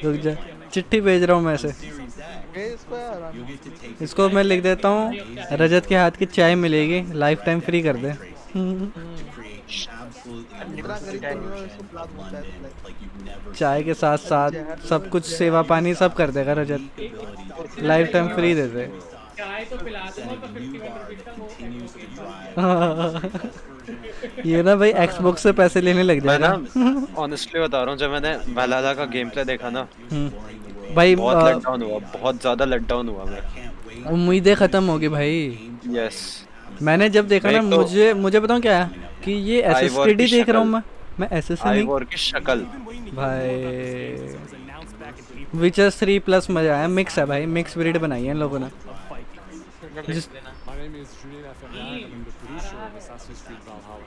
रुक जा, चिट्ठी भेज रहा हूँ मैं इसे। इसको मैं लिख देता हूँ, रजत के हाथ की चाय मिलेगी, लाइफ टाइम फ्री कर दे। चाय के साथ साथ सब कुछ सेवा पानी सब कर देगा रजत, लाइफ टाइम फ्री दे दे। चाय तो पिला दूंगा तो 51 ये ना भाई एक्सबॉक्स से पैसे लेने लग जाएगा। मैं ऑनेस्टली बता रहा हूँ, जब मैंने वैलाला का गेम प्ले देखा ना भाई बहुत लेट डाउन हुआ, बहुत ज्यादा लेट डाउन हुआ। मैं उम्मीदें खत्म हो गई भाई। यस मैंने जब देखा ना मुझे बताऊँ क्या है कि ये एसएसडी देख रहा हूँ मैं एसएसडी आइवोर की शक्ल भाई। विचर 3 प्लस मजा आया। मिक्स है भाई, मिक्स ब्रीड बनाई है इन लोगों ने।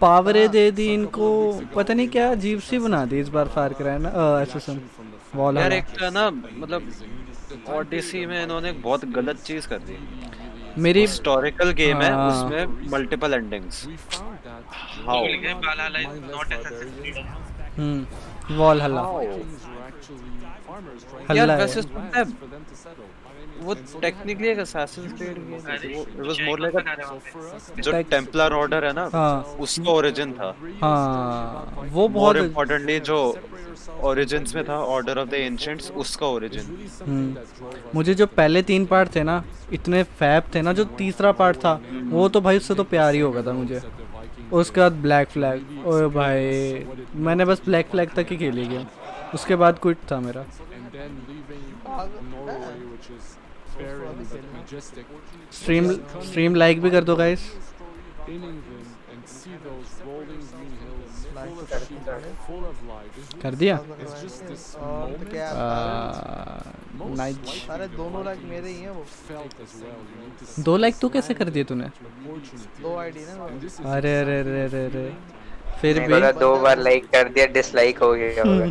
पावरे दे दी इनको, पता नहीं क्या अजीब सी बना दी इस बार फार क्राई ना एसएसएन वॉल। यार एक ना मतलब ओडिसी में इन्होंने बहुत गलत चीज कर दी। मेरी हिस्टोरिकल गेम है, उसमें मल्टीपल एंडिंग्स। हाउ वॉल हल्ला यार वैसे वो टेक्निकली एक असैसिन्स क्रीड गेम है। वो इट वाज मोर लाइक जो टेम्पलर ऑर्डर है ना, उसका ओरिजिन था। हाँ वो बहुत इम्पोर्टेंटली जो ओरिजिन्स में था ऑर्डर ऑफ द एंशिएंट्स, उसका ओरिजिन। मुझे जो पहले 3 पार्ट थे ना इतने फैब थे ना, जो तीसरा पार्ट था वो तो भाई उससे तो प्यार ही हो गया था मुझे। उसके बाद ब्लैक फ्लैग, ओए भाई मैंने बस ब्लैक फ्लैग तक ही खेली गेम, उसके बाद क्विट था मेरा। स्ट्रीम लाइक भी कर दो गाइस। कर दिया? नाइस। सारे दोनों लाइक मेरे ही हैं वो। 2 लाइक तू कैसे कर दिए तूने? 2 आईडी ना। अरे अरे अरे अरे अरे फिर भी 2 बार लाइक कर दिया, डिसलाइक हो गया होगा।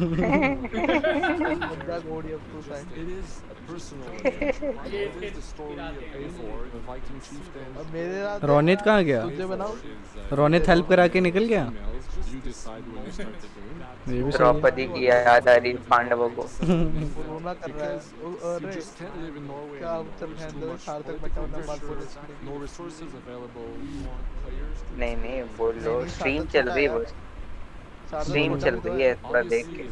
रोनित कहाँ गया? रोनित हेल्प करा के निकल गया। द्रौपदी की याद आ रही पांडवों को। कोरोना कर रहा है। अरे क्या चल रहा है सार्थक बच्चा बंदा बात बोल। नहीं बोल लो, स्ट्रीम चल रही है, स्ट्रीम चल रही है, थोड़ा देख के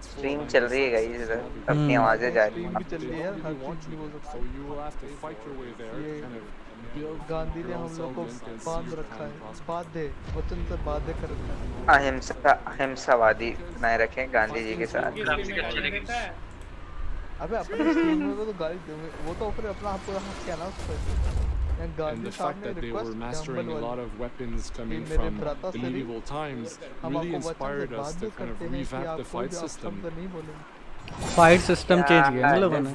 स्ट्रीम चल रही है गाइस, अपनी आवाजें जा रही हैं। चल रही है हर चीज भी बोल सकते हो। गांधी ने हम लोग को बांध रखा है, बाध्य वचन से बाध्य कर रखा है। अहिंसावादी बनाए रखे गांधी जी के साथ। अबे अपने स्ट्रीम में तो गाली दूंगे, वो तो फिर अपना आपको हक क्या ना उस पर। And the fact that they were mastering a lot of weapons coming from the medieval times really inspired us to kind of revamp the fight system. Fight system change किया इन लोगों ने।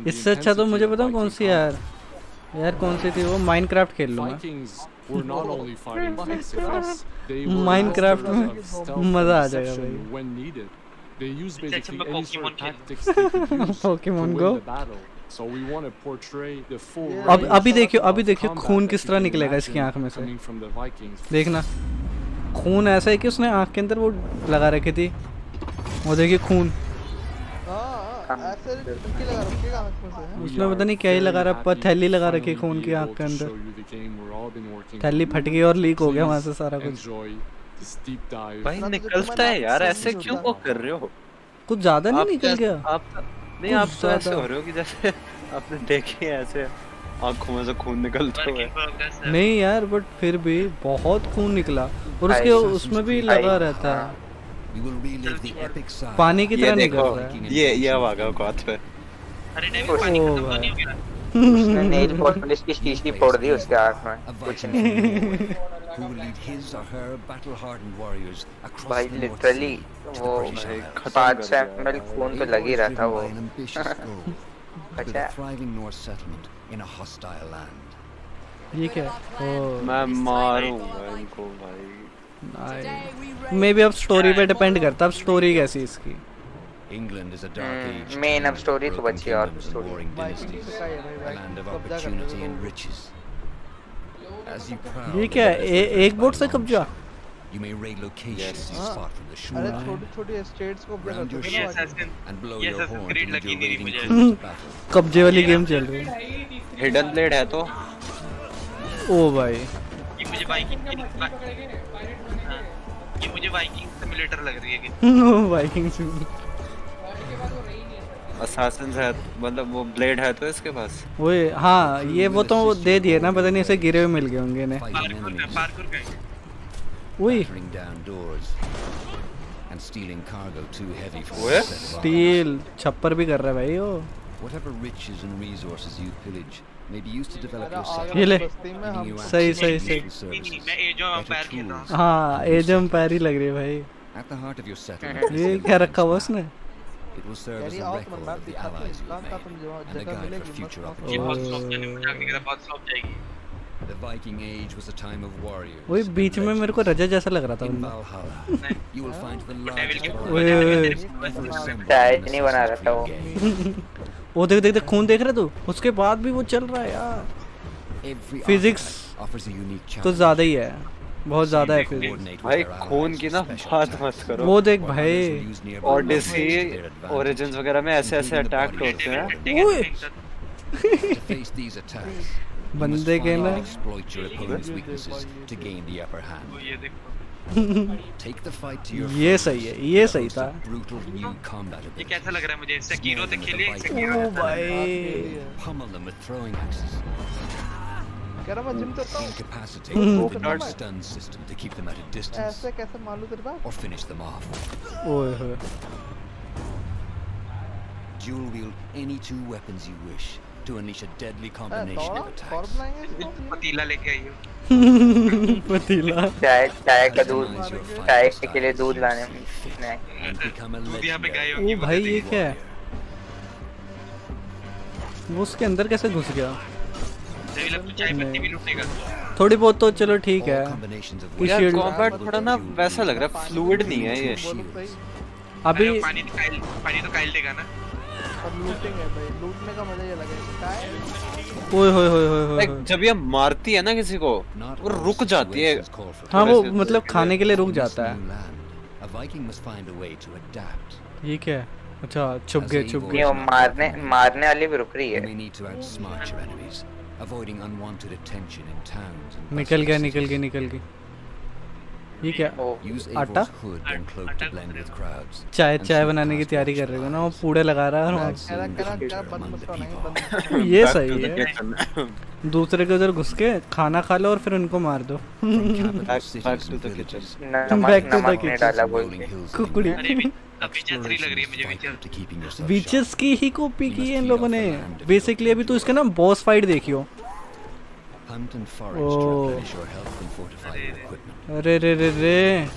इससे अच्छा तो मुझे बताओ कौन सी यार कौन सी थी वो? माइनक्राफ्ट खेल लूँ मैं। माइनक्राफ्ट में मजा आ जाएगा भाई। पोकेमोन गो। अब अभी देखियो खून किस तरह निकलेगा इसकी आंख में से। देखना खून ऐसा है कि उसने आंख के अंदर वो लगा रखी थी, वो देखिए खून। उसने पता नहीं क्या ही लगा रहा, थैली लगा रखी खून की आंख के अंदर। थैली फट गई और लीक हो गया वहाँ से सारा कुछ। भाई निकलता है यार, ऐसे क्यों वो कर रहे हो? कुछ ज्यादा नहीं निकल गया? नहीं आप तो ऐसे हो रहे हो कि जैसे आपने देखे ऐसे आंखों में से खून निकलता हुआ। नहीं यार बट फिर भी बहुत खून निकला और उसके उसमें भी लगा रहता है, पानी की तरह निकल रहा है। ये अब आ गया औकात पे। अरे नहीं पानी खत्म तो नहीं हो गया। उसने नेल पॉलिश की शीशी फोड़ दी उसके आंख में, कुछ नहीं। भाई लिटरली वो 500 ml खून तो लग ही रहा था वो। अच्छा ये क्या? मैं मारूंगा इनको भाई। मे भी अब स्टोरी पे डिपेंड करता है, अब स्टोरी कैसी इसकी। England is a dark age. Main अब स्टोरी तो बची है, और warring dynasties, a land of opportunity and riches. As you prowl, ये क्या है? एक बोट से कब्जा? You may raid locations you spot from the shore. अरे छोटी-छोटी एस्टेट्स को round your ship and blow your horn to lead your raiding crews to battle. कब्जे वाली गेम चल रही है। हिडन ब्लेड है तो? ओ भाई। ये मुझे वाइकिंग सिमुलेटर लग रही है कि। Viking simulator. असैसिन्स है मतलब वो ब्लेड है तो इसके पास। ओए हाँ ये वो तो दे दिए ना, पता नहीं इसे गिरे हुए मिल गए होंगे ने। पार्कोर का है। स्टील छप्पर भी कर रहा है भाई वो। ये ले सही मैं एज ऑफ एम्पायर खेल रहा हूं। हाँ एज ऑफ एम्पायर ही लग रही है भाई। ये क्या रखा हुआ उसने? It will serve as a record of the allies you made and a guide for future opportunities. The Viking age was a time of warriors. वही बीच में मेरे को रजा जैसा लग रहा था। In Valhalla, you will find the largest नहीं बना रहा था वो। वो देख खून देख रहे तू? उसके बाद भी वो चल रहा है यार। फिजिक्स तो ज्यादा ही है, बहुत ज्यादा है फिजिक्स। भाई खून की ना बात मत करो। वो देख भाई ओडिसी ओरिजिन्स वगैरह में ऐसे अटैक होते हैं। बंदे के ना ये सही है, ये सही था। ये कैसा लग रहा है मुझे? सेकिरो तो खेलिए सेकिरो भाई। कह रहा मैं जिम करता हूं। stun system to keep them at a distance. ऐसे कैसे मालूम तेरे पास? Or finish them off. ओए होए। dual wield any two weapons you wish to unleash a deadly combination of attacks. पतीला लेके आइयो। पतीला। चाय का दूध, चाय के लिए दूध लाने में। दूध यहाँ पे गाय होगी। ओ भाई ये क्या है? वो उसके अंदर कैसे घुस गया? चाय पत्ती भी लूटेगा। थोड़ी बहुत तो चलो ठीक है। यार कॉम्बैट थोड़ा ना वैसा लग रहा है, फ्लूइड नहीं है ये। अभी पानी तो काइल देगा ना। और लूटेंगे भाई, लूटने का मजा ही अलग है। ओए होए होए होए। जब ये मारती है ना किसी को, वो रुक जाती है। हाँ वो मतलब खाने के लिए रुक जाता है। ये क्या है? अच्छा छुप गए छुप गए। मारने वाली भी रुक रही है। निकल गया। ये क्या? आटा? चाय बनाने की तैयारी कर रहे हो ना, वो पूड़े लगा रहा है। ये सही है। दूसरे के उधर घुस के खाना खा लो और फिर उनको मार दो। Back to the kitchen. कुकड़ी। विचेस की ही कॉपी की है इन लोगों ने। बेसिकली अभी तो इसका ना बॉस फाइट देखियो। अरे रे रे रे,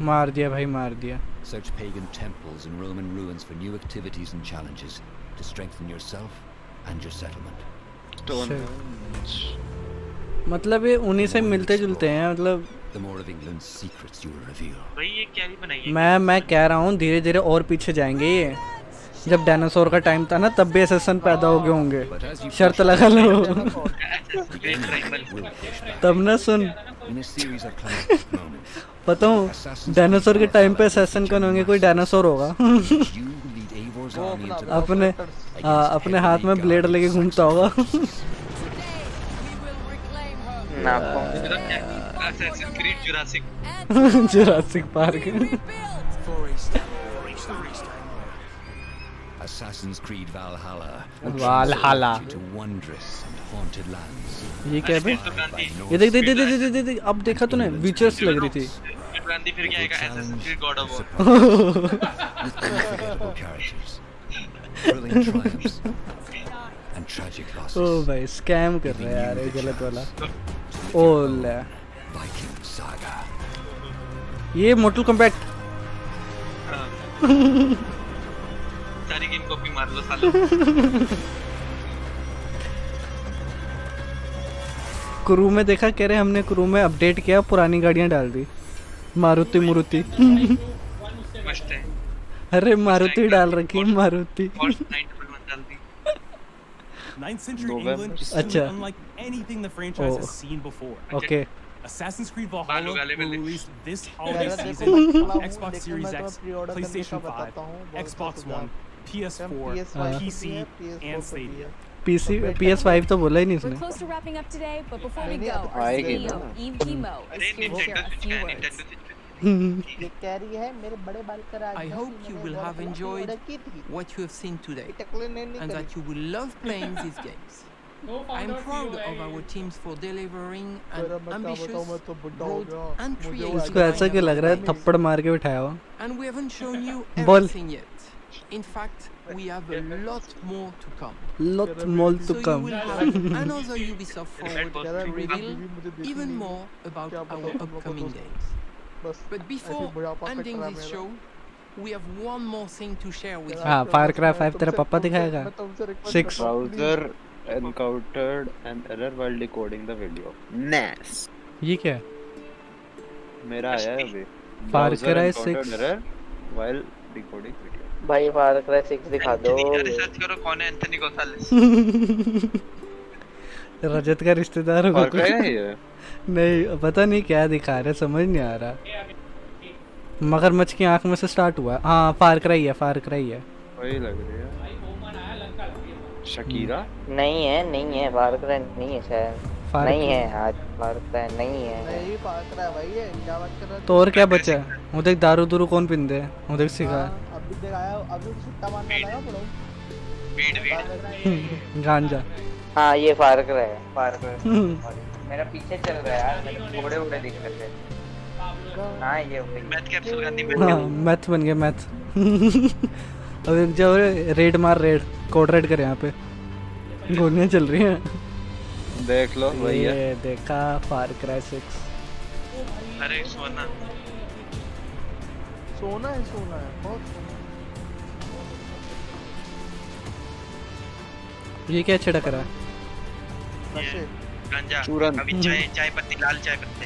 मार दिया भाई, मार दिया। Search pagan temples and Roman ruins for new activities and challenges to strengthen yourself and your settlement. मतलब ये उन्हीं से मिलते जुलते हैं। मतलब The more of England's secrets you will reveal. भाई ये क्या ही बनाई है? मैं कह रहा हूँ धीरे धीरे और पीछे जाएंगे ये। जब डायनासोर का टाइम था ना तब भी एसेसन पैदा हो गए होंगे। शर्त लगा लो। तब ना सुन, पता हूँ डायनासोर के टाइम पे एसेसन कौन होंगे? कोई डायनासोर होगा। अपने हाथ में ब्लेड लेके घूमता होगा। Jurassic park. Assassin's Creed Valhalla to wondrous and haunted lands. ये क्या है? ये देख अब देखा तूने? विचर्स लग रही थी। गांधी फिर क्या आएगा? Assassin's Creed God of War। ओ भाई स्कैम कर रहा है यार, ये गलत वाला। ओले Viking Saga। ये मोटल कॉम्बैट। सारी गेम कॉपी मार लो सालों। क्रू में देखा, कह रहे हमने क्रू में अपडेट किया, पुरानी गाड़ियां डाल दी। मारुति। अरे मारुति डाल रखी, Maruti. 9th century England is अच्छा। unlike anything the franchise has seen before. Okay. Assassin's Creed Valhalla will release this holiday season. Xbox Series X, PlayStation 5, Xbox One, PS4, PC, and Stadia. PS5 तो बोला ही नहीं We're इसने। close to wrapping up today, but before we go, our CEO, Eve Kimo, is here to share a few words. ये कह रही है मेरे बड़े बाल करा। I hope you will have enjoyed what you have seen today and that you will love playing these games. I am proud of our teams for delivering an ambitious, broad and creative इसको ऐसा क्यों लग रहा है थप्पड़ मार के बिठाया हो? and we haven't shown you Ball. everything yet. In fact, we have a lot more to come. Lot more to So come. you will have another Ubisoft Forward to reveal even more about our upcoming games. But before ending this show, we have one more thing to share with you. हाँ, Far Cry 5 तेरा पापा दिखाएगा। 6 Browser encountered an error while decoding the video. Nice. ये क्या है? मेरा आया है अभी। Far Cry 6 error while decoding video. भाई Far Cry 6 दिखा दो। रिसर्च करो कौन है एंथनी गोसालेस। रजत का रिश्तेदार होगा Far Cry है ये? नहीं पता नहीं क्या दिखा रहे, समझ नहीं आ रहा। मगरमच्छ की आंख में से स्टार्ट हुआ। हाँ फार क्राई है, फार क्राई है। वही लग रही है। शकीरा? नहीं है फार क्राई नहीं है शायद। नहीं है आज फार क्राई नहीं है। नहीं फार क्राई भाई है, क्या बात कर रहा है? तो और क्या बचा है? वो देख दारू दूरू कौन पींदे है? वो देख सिखा। अभी देख आया, अभी सुट्टा मारने लगा पड़ो। वीड गांजा। हाँ ये फार क्राई है, फार क्राई। मेरा पीछे चल रहा है यार, मेरे बड़े दिख रहे थे। हाँ ये मैथ कैप्सूल गांधी मैथ बन गया मैथ। अब एक जाओ रेड मार रेड कोड रेड कर यहाँ पे गोलियां चल रही हैं। देख लो वही है। ये देखा फार क्राई 6। अरे सोना सोना है बहुत सोना। ये क्या छिड़क रहा है? गांजा चूरन। अभी चाय पत्ती लाल चाय पत्ते।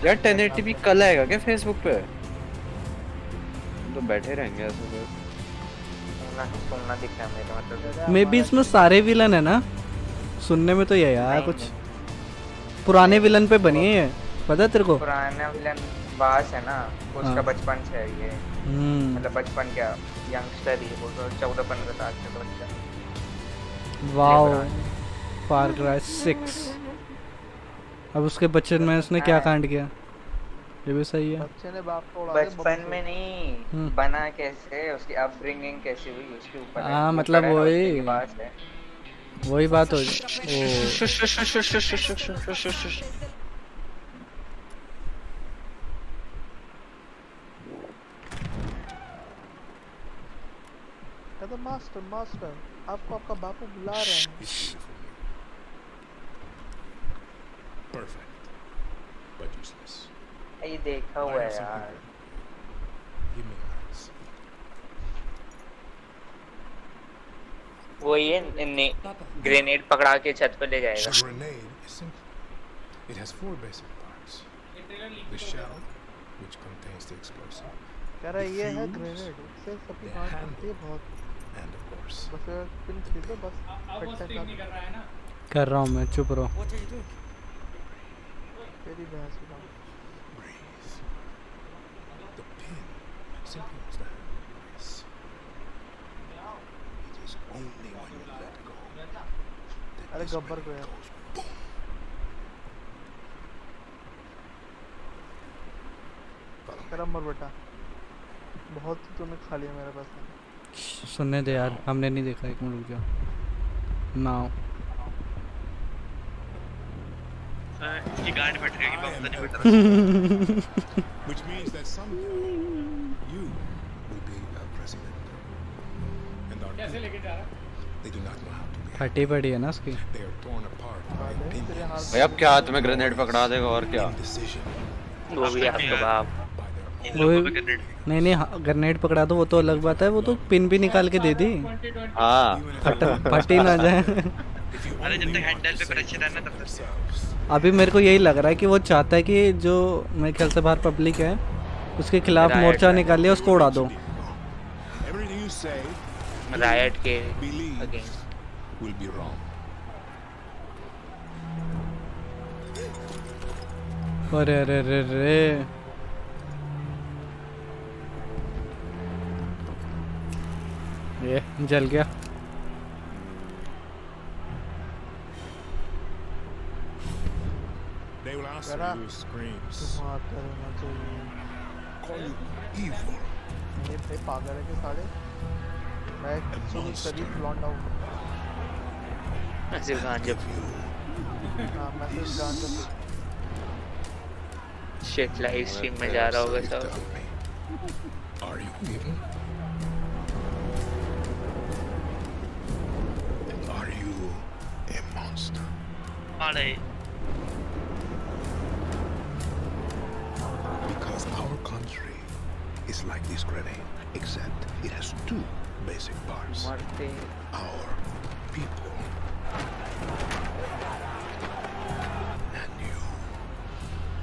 यार 1080p कल आएगा क्या फेसबुक पे? तो बैठे रहेंगे ऐसे तो। सुनना दिख रहा है मेरा मतलब। मे बी इसमें सारे विलन है ना? सुनने में तो ये यार कुछ पुराने विलन पे बनी है, पता है तेरे को? पुराना विलन बास है ना, उसका बचपन से है ये। मतलब बचपन क्या, यंगस्टर ही वो तो 14-15 साल का बच्चा। वाओ फार क्राई 6। अब उसके बच्चे में उसने क्या कांड किया? ये भी सही है। बच्चे ने बाप को उड़ा बचपन में नहीं बना कैसे, उसकी अपब्रिंगिंग कैसी हुई उसके ऊपर। हाँ मतलब वही बात हो। मास्टर आपको आपका बापू बुला रहा है। Perfect, but useless. ये देखा हुआ है यार। वो ये ग्रेनेड पकड़ा के छत पे ले जाएगा। Grenade is simple. It has 4 basic parts. The shell, which contains the explosive. कह रहा ये है ग्रेनेड, इससे सभी बात करती है बहुत। And of course. बस पिन खरीदो बस। कर रहा हूँ मैं, चुप रहो। तेरी बहस सुना। Breathe. The pin, simple as that. Yes. It is only when you let go. अरे गब्बर को यार। करम मर बेटा। बहुत तूने खा लिया मेरे पास। सुनने दे यार, हमने नहीं देखा। एक मिनट रुक जा। नाउ ये गांड फट रही है कि बहुत नहीं फट रहा। Which means that someday you will be a president. And our people, they do not know how to be. फटी पड़ी है ना उसकी। They are torn apart by opinions. भाई अब क्या हाथ में ग्रेनेड पकड़ा देगा और क्या? वो भी आपका बाप। नहीं ग्रेनेड पकड़ा दो वो तो अलग बात है, वो तो पिन भी निकाल के दे दी। हाँ फटी ना जाए। अरे जब तक हैंडल पे प्रेशर है ना तब तक। अभी मेरे को यही लग रहा है कि वो चाहता है कि जो मेरे ख्याल से बाहर पब्लिक है उसके खिलाफ मोर्चा निकाल लिया, उसको उड़ा दो। रायट के अगेंस्ट will be wrong. अरे रे रे रे ये जल गया। They will answer you screams. Call you evil. ये भाई पागल है के साले। मैं सुनी शरीफ लौंडा हूँ। मैसेज गांजा। हाँ मैसेज गांजा। शिट लाइव स्ट्रीम में जा रहा होगा सब। Are you evil? Are you a monster? अरे Because our country is like this grenade, except it has 2 basic parts. Our people and you.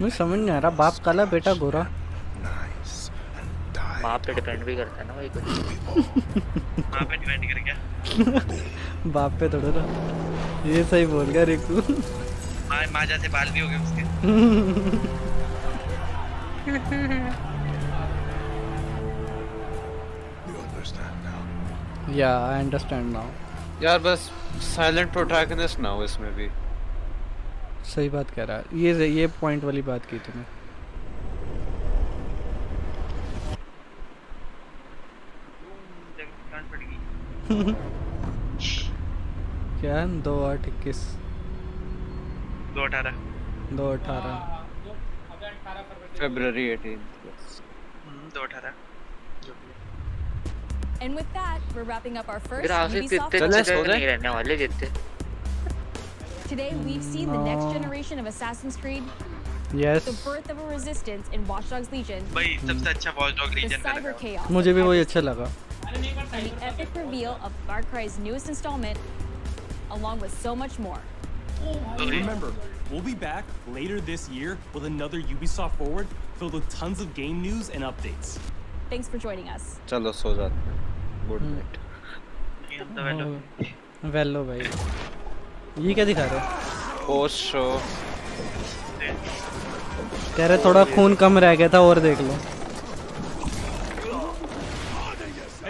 मुझे समझ नहीं आ रहा, बाप काला बेटा गोरा। माँ पे डिपेंड भी करता है ना भाई कुछ। माँ पे डिपेंड कर क्या? बाप पे थोड़ा ना। ये सही बोल गया रिकू। माँ जैसे बाल भी हो गए उसके। Yeah, I understand now. यार बस साइलेंट प्रोटैगनिस्ट ना हो इसमें भी। सही बात कह रहा है, ये पॉइंट वाली बात की तुमने। क्या 2/8/21 2/18 February 18th 2/18 And with that, we're wrapping up our first graphic Ubisoft इतने अच्छे Forward. नहीं रहने वाले जितने Today, we've seen the next generation of Assassin's Creed. Yes. The birth of a resistance in Watch Dogs Legion. भाई सबसे अच्छा Watch Dogs Legion The cyber chaos. मुझे भी वही अच्छा लगा. And the epic reveal of Far Cry's newest installment, along with so much more. Remember, we'll be back later this year with another Ubisoft Forward filled with tons of game news and updates. Thanks for joining us. चलो सो जाते हैं. Good night. वेलो भाई. ये क्या दिखा रहे हो? Post show. कह रहे थोड़ा खून कम रह गया था और देख लो.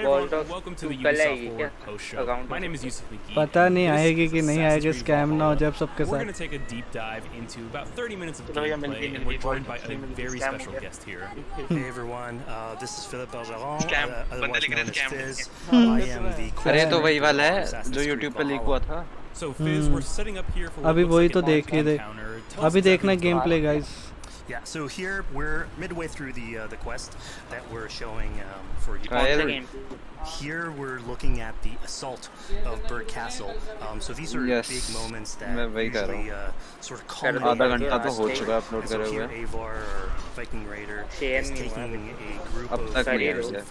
Welcome to the Ubisoft Forward post show. My name is Yusuf Miki. पता नहीं आएगी कि नहीं आएगी, स्कैम ना हो जाए सबके साथ. We're going to take a deep dive into about 30 minutes of gameplay, and we're joined by a very special guest here. Hey everyone, this is Philip Belgeron, otherwise known as Fizz. I am the अरे तो वही वाला है जो YouTube पे leak हुआ था. So Fizz, we're setting up here for अभी वही तो देख के दे. अभी देखना gameplay guys. Yeah, so here we're midway through the quest that we're showing for you. Here we're looking at the assault of Bird Castle. So these are big moments that usually sort of culminate. आधा घंटा तो हो चुका upload करे हुए. Avar, or Viking Raider, is taking a group of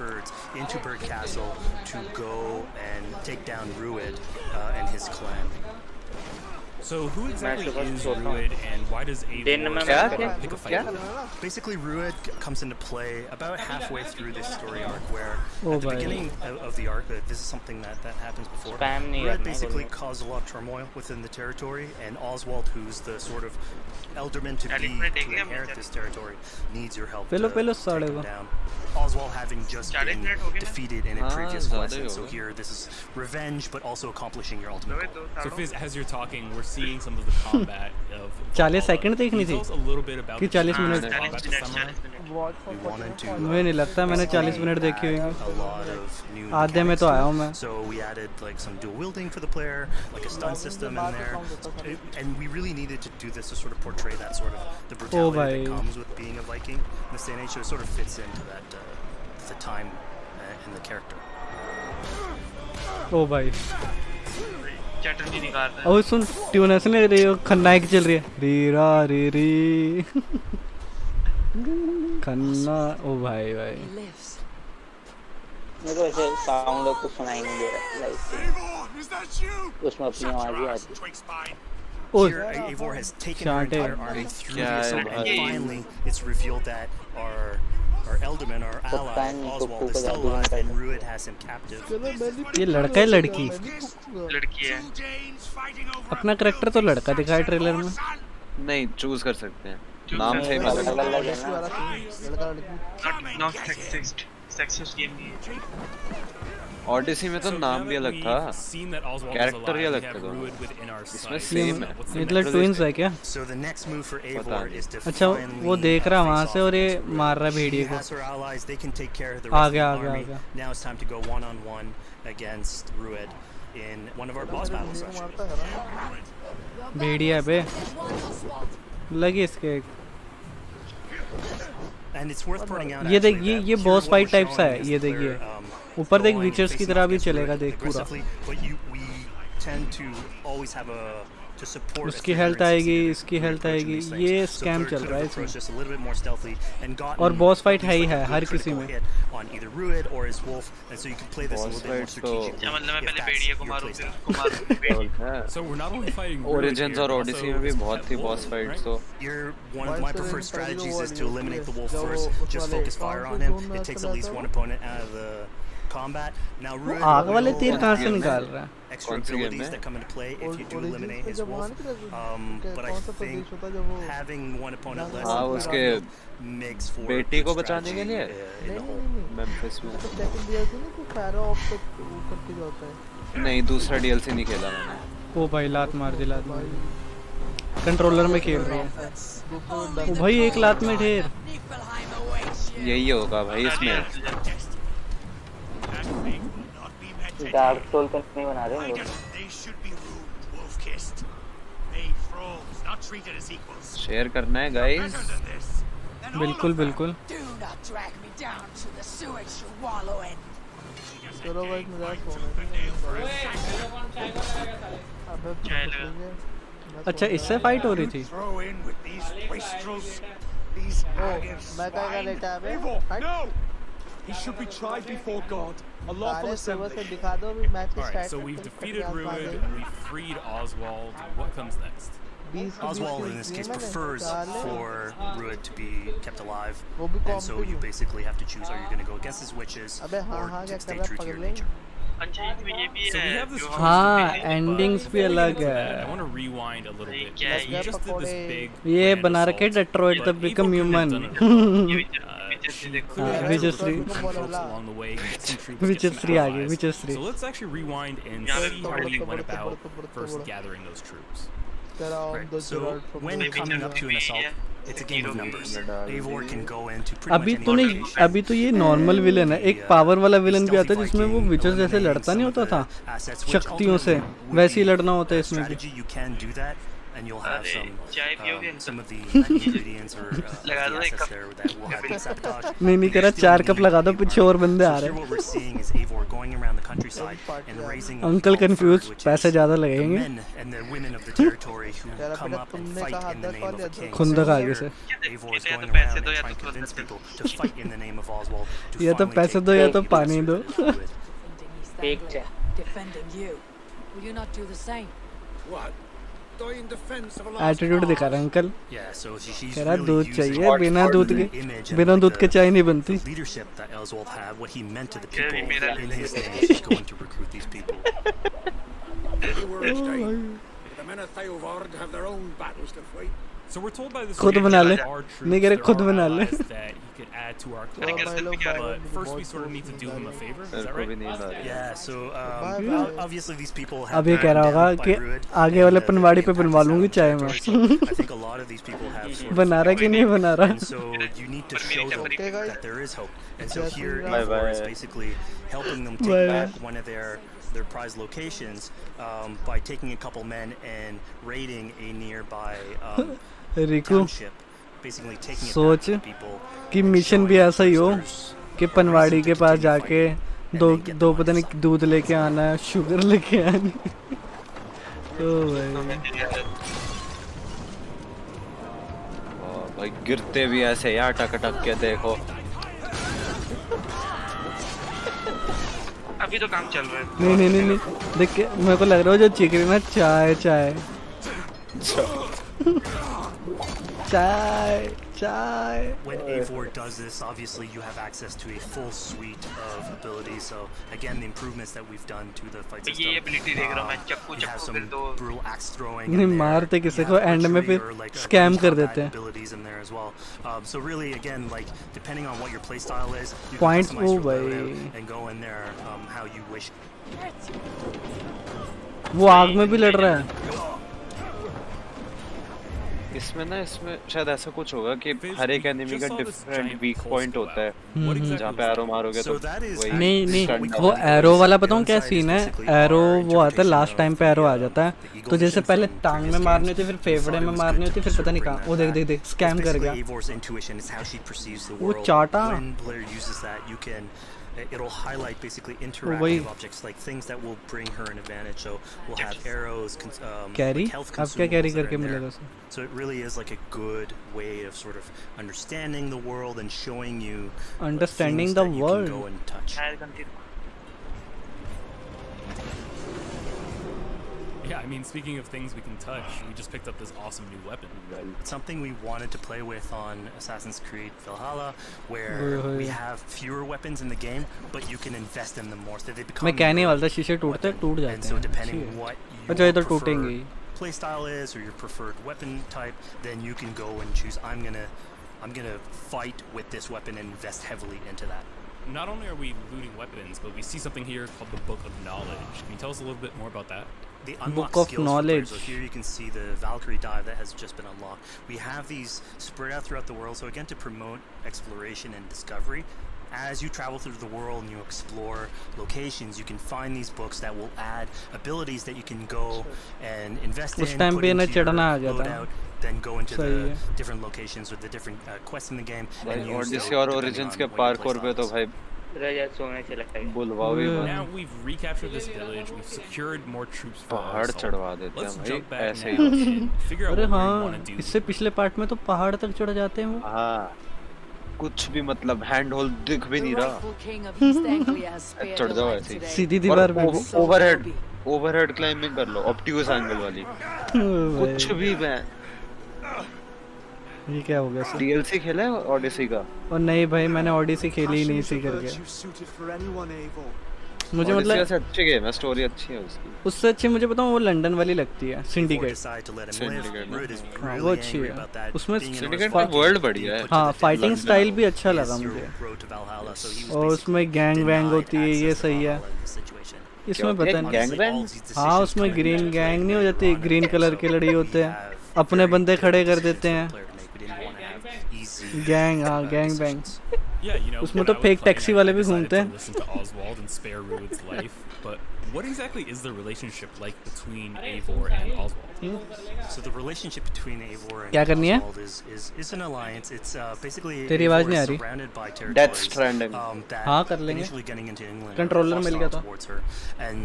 birds into Bird Castle to go and take down Ruid and his clan. So who exactly is Ruid and why does Eivor pick a fight? Basically, Ruid comes into play about halfway through this story arc, where at the beginning of the arc, this is something that happens before. Ruid basically caused a lot of turmoil within the territory, and Oswald, who's the sort of elderman to inherit this territory, needs your help to take him down. Oswald having just been defeated in a previous quest, and so here this is revenge, but also accomplishing your ultimate goal. So Fizz, as you're talking, we're seeing some of the combat of 40 second देखनी थी कि 40 minute. मुझे नहीं लगता मैंने 40 minute देखी होगी. आधे में तो आया हूँ मैं. So we added like some dual wielding for the player, like a stun system in there, and we really needed to do this to sort of portray that sort of the brutality that comes with being a Viking in this day and age. So it sort of fits into that the time and the character. ओ भाई. अब सुन tune ऐसे लग रही है खन्ना की चल रही है. री रा री री खन्ना. ओ भाई भाई. मेरे को ऐसे साउंड कुछ सुनाई नहीं दे रहा लाइव उसमें अपनी आवाज ही आती. Here, Eivor has taken her entire army through the assault, and finally it's revealed that our elderman, our ally, Oswald, is still alive, and Ruid has him captive. ये लड़का है लड़की? लड़की है. अपना कैरेक्टर तो लड़का दिखा है ट्रेलर में. नहीं चूज कर सकते हैं. नाम से Not sexist game नहीं है. ऑडिसी में तो नाम भी अलग था. कैरेक्टर ही अलग था. इसमें सेम है. मतलब ट्विंस है क्या? अच्छा वो देख रहा वहाँ से और ये मार रहा है भेड़िए को. आ गया. Now it's time to go one-on-one against Ruid in one of our boss battles actually. भेड़िया बे लगी इसके. And it's worth pointing out. ये देख ये बॉस फाइट टाइप सा है. ये देखिए ऊपर देख विचर्स की तरह भी चलेगा. देख पूरा उसकी हेल्थ आएगी, इसकी हेल्थ आएगी. ये स्कैम चल रहा है इसमें. और बॉस फाइट है ही है हर किसी में. ओरिजिन्स और ओडिसी में भी बहुत थी बॉस फाइट्स. तो one of my preferred strategies is to eliminate the wolf first, just focus fire on him. It takes at least one opponent out of the combat. Now Ruid आग वाले तीर कहाँ से निकाल रहा है? Extra abilities that come into play if you do eliminate his wolf. But I think having one opponent less makes for बेटी को बचाने के लिए मेम्फिस में. नहीं दूसरा DLC नहीं खेला मैंने. ओ भाई लात मार दी. कंट्रोलर में खेल रहा है. ओ भाई एक लात में ढेर. यही होगा भाई इसमें. डार्क सोल तो नहीं बना रहे लोग. शेयर करना है गाइस. बिल्कुल. चलो भाई मुझे सोना अच्छा इससे फाइट हो रही थी। मैं क्या लेटा है He should be tried before God. A lawful assembly. Alright, so we've defeated Ruud, we freed Oswald. What comes next? Oswald in this case prefers for Ruud to be kept alive, and so you basically have to choose: are you going to go against his wishes or to stay true to your nature? So we have this. हाँ endings भी अलग है। I want to rewind a little bit. We just did this big. ये बना रखे Detroit the Become Human। विजयश्री विजयश्री आ गई विजयश्री। So let's actually rewind and see how we went about first gathering those troops. Right. So when coming up to an assault, it's a game of numbers. Eivor can go into pretty much any location. अभी तो ये normal villain है, एक power वाला villain भी आता है जिसमें वो विचर जैसे लड़ता नहीं होता था शक्तियों से, वैसे ही लड़ना होता है इसमें भी। And you'll have some of the ingredients or the assets there that will have sabotage. नहीं कह रहा 4 कप लगा दो पीछे और बंदे आ रहे हैं। What we're seeing is Eivor going around the countryside and raising uncle confuse पैसे ज़्यादा लगेंगे। men and the women of the territory who come up and fight in the name of the king. खुंदक आगे से। Eivor is going around and trying to convince people to fight in the name of Oswald. या तो पैसे दो या तो पानी दो। Defending you. Will you not do the same? What? Attitude दिखा रहा है अंकल। कह रहा दूध चाहिए, बिना दूध के चाय नहीं बनती। खुद बना ले, नहीं कह रहे खुद बना ले। But first we sort of need to do him a favor. Is that right? Yeah. So obviously these people have. अब ये कह रहा होगा कि आगे वाले पनवाड़ी पे बनवा लूँगी चाय में। I think a lot of these people have. बना रहा कि नहीं बना रहा? So you need to show them that there is hope. And so here Eivor is basically helping them take back one of their prized locations by taking a couple men and raiding a nearby township. सोच कि mission भी ऐसा ही हो कि पनवाड़ी के पास जाके दो पता नहीं दूध लेके आना है, शुगर लेके आनी। ओ भाई गिरते भी ऐसे यार टक टक के देखो। अभी तो काम चल रहा है। नहीं देख के मेरे को लग रहा है जो चीख रही ना चाय चाय When Eivor does this, obviously you have access to a full suite of abilities. So again, the improvements that we've done to the fight system. ये ability देख रहा हूँ मैं, चक्कू you have some brutal axe throwing. नहीं मारते किसी को एंड में फिर स्कैम कर देते हैं। Abilities in there as well. So really, again, like depending on what your play style is, you can customize your loadout and go in there how you wish. वो आग में भी लड़ रहा है। इसमें शायद ऐसा कुछ होगा कि हर एक एनिमी का डिफरेंट वीक पॉइंट होता है, जहाँ पे एरो मारोगे तो नहीं वो एरो वाला बताऊँ क्या सीन है। एरो वो आता है लास्ट टाइम पे एरो आ जाता है, तो जैसे पहले टांग में मारनी होती, फिर फेफड़े में मारनी होती, फिर पता नहीं कहाँ। वो देख स्कैम कर गया वो चाटा। It'll highlight basically interactive objects like things that will bring her an advantage. So we'll have arrows, health consumables that are in there. So it really is like a good way of sort of understanding the world and showing you understanding the world. Go and touch. Yeah, I mean, speaking of things we can touch, we just picked up this awesome new weapon. It's something we wanted to play with on Assassin's Creed Valhalla, where we have fewer weapons in the game, but you can invest in them more, so they become. मैं कहने वाला था शीशे टूटते टूट जाते हैं। And so depending on what your preferred playstyle is or your preferred weapon type, then you can go and choose. I'm gonna fight with this weapon and invest heavily into that. Not only are we looting weapons, but we see something here called the Book of Knowledge. Can you tell us a little bit more about that? The unlocked skills for players. So here you can see the Valkyrie dive that has just been unlocked. We have these spread out throughout the world. So again, to promote exploration and discovery, as you travel through the world and you explore locations, you can find these books that will add abilities that you can go and invest in, put into your loadout, then go into the different locations with the different quests in the game. और Odyssey और Origins के parkour पे तो भाई Now we've recaptured this village, we've secured more troops for our assault. Let's jump back now and figure out what we want to do. इससे पिछले part में तो पहाड़ तक चढ़ जाते हैं वो। हाँ, कुछ भी मतलब हैंड होल्ड दिख भी नहीं रहा। चढ़ जाओ ऐसे ही। सीधी दीवार में। ओवरहेड क्लाइंबिंग कर लो, ऑप्टिकस एंगल वाली। कुछ भी मैं। ये क्या हो गया सर? DLC खेला है ओडिसी का? और नहीं भाई, मैंने ओडिसी खेली ही नहीं इसी करके। मुझे मतलब अच्छी गेम है, स्टोरी अच्छी है उसकी। उससे अच्छी मुझे बताऊं वो लंदन वाली लगती है, सिंडिकेट। हाँ वो अच्छी है। उसमें सिंडिकेट का वर्ल्ड बढ़िया है। हाँ फाइटिंग स्टाइल भी अच्छा लगा मुझे। और उसमें गैंग वैंग होती है, ये सही है। इसमें पता नहीं। हाँ उसमें ग्रीन गैंग नहीं हो जाती, ग्रीन कलर के लड़ी होते हैं, अपने बंदे खड़े कर देते हैं। गैंग, हाँ गैंग बैंग। उसमें तो फेक टैक्सी वाले भी घूमते हैं। What exactly is the relationship like between Eivor and Oswald? So the relationship between Eivor and Oswald is an alliance. It's basically तेरी आवाज नहीं आ रही। surrounded by territories. Death Stranding. हाँ कर लेंगे। Initially getting into England. Controller मिल गया था। And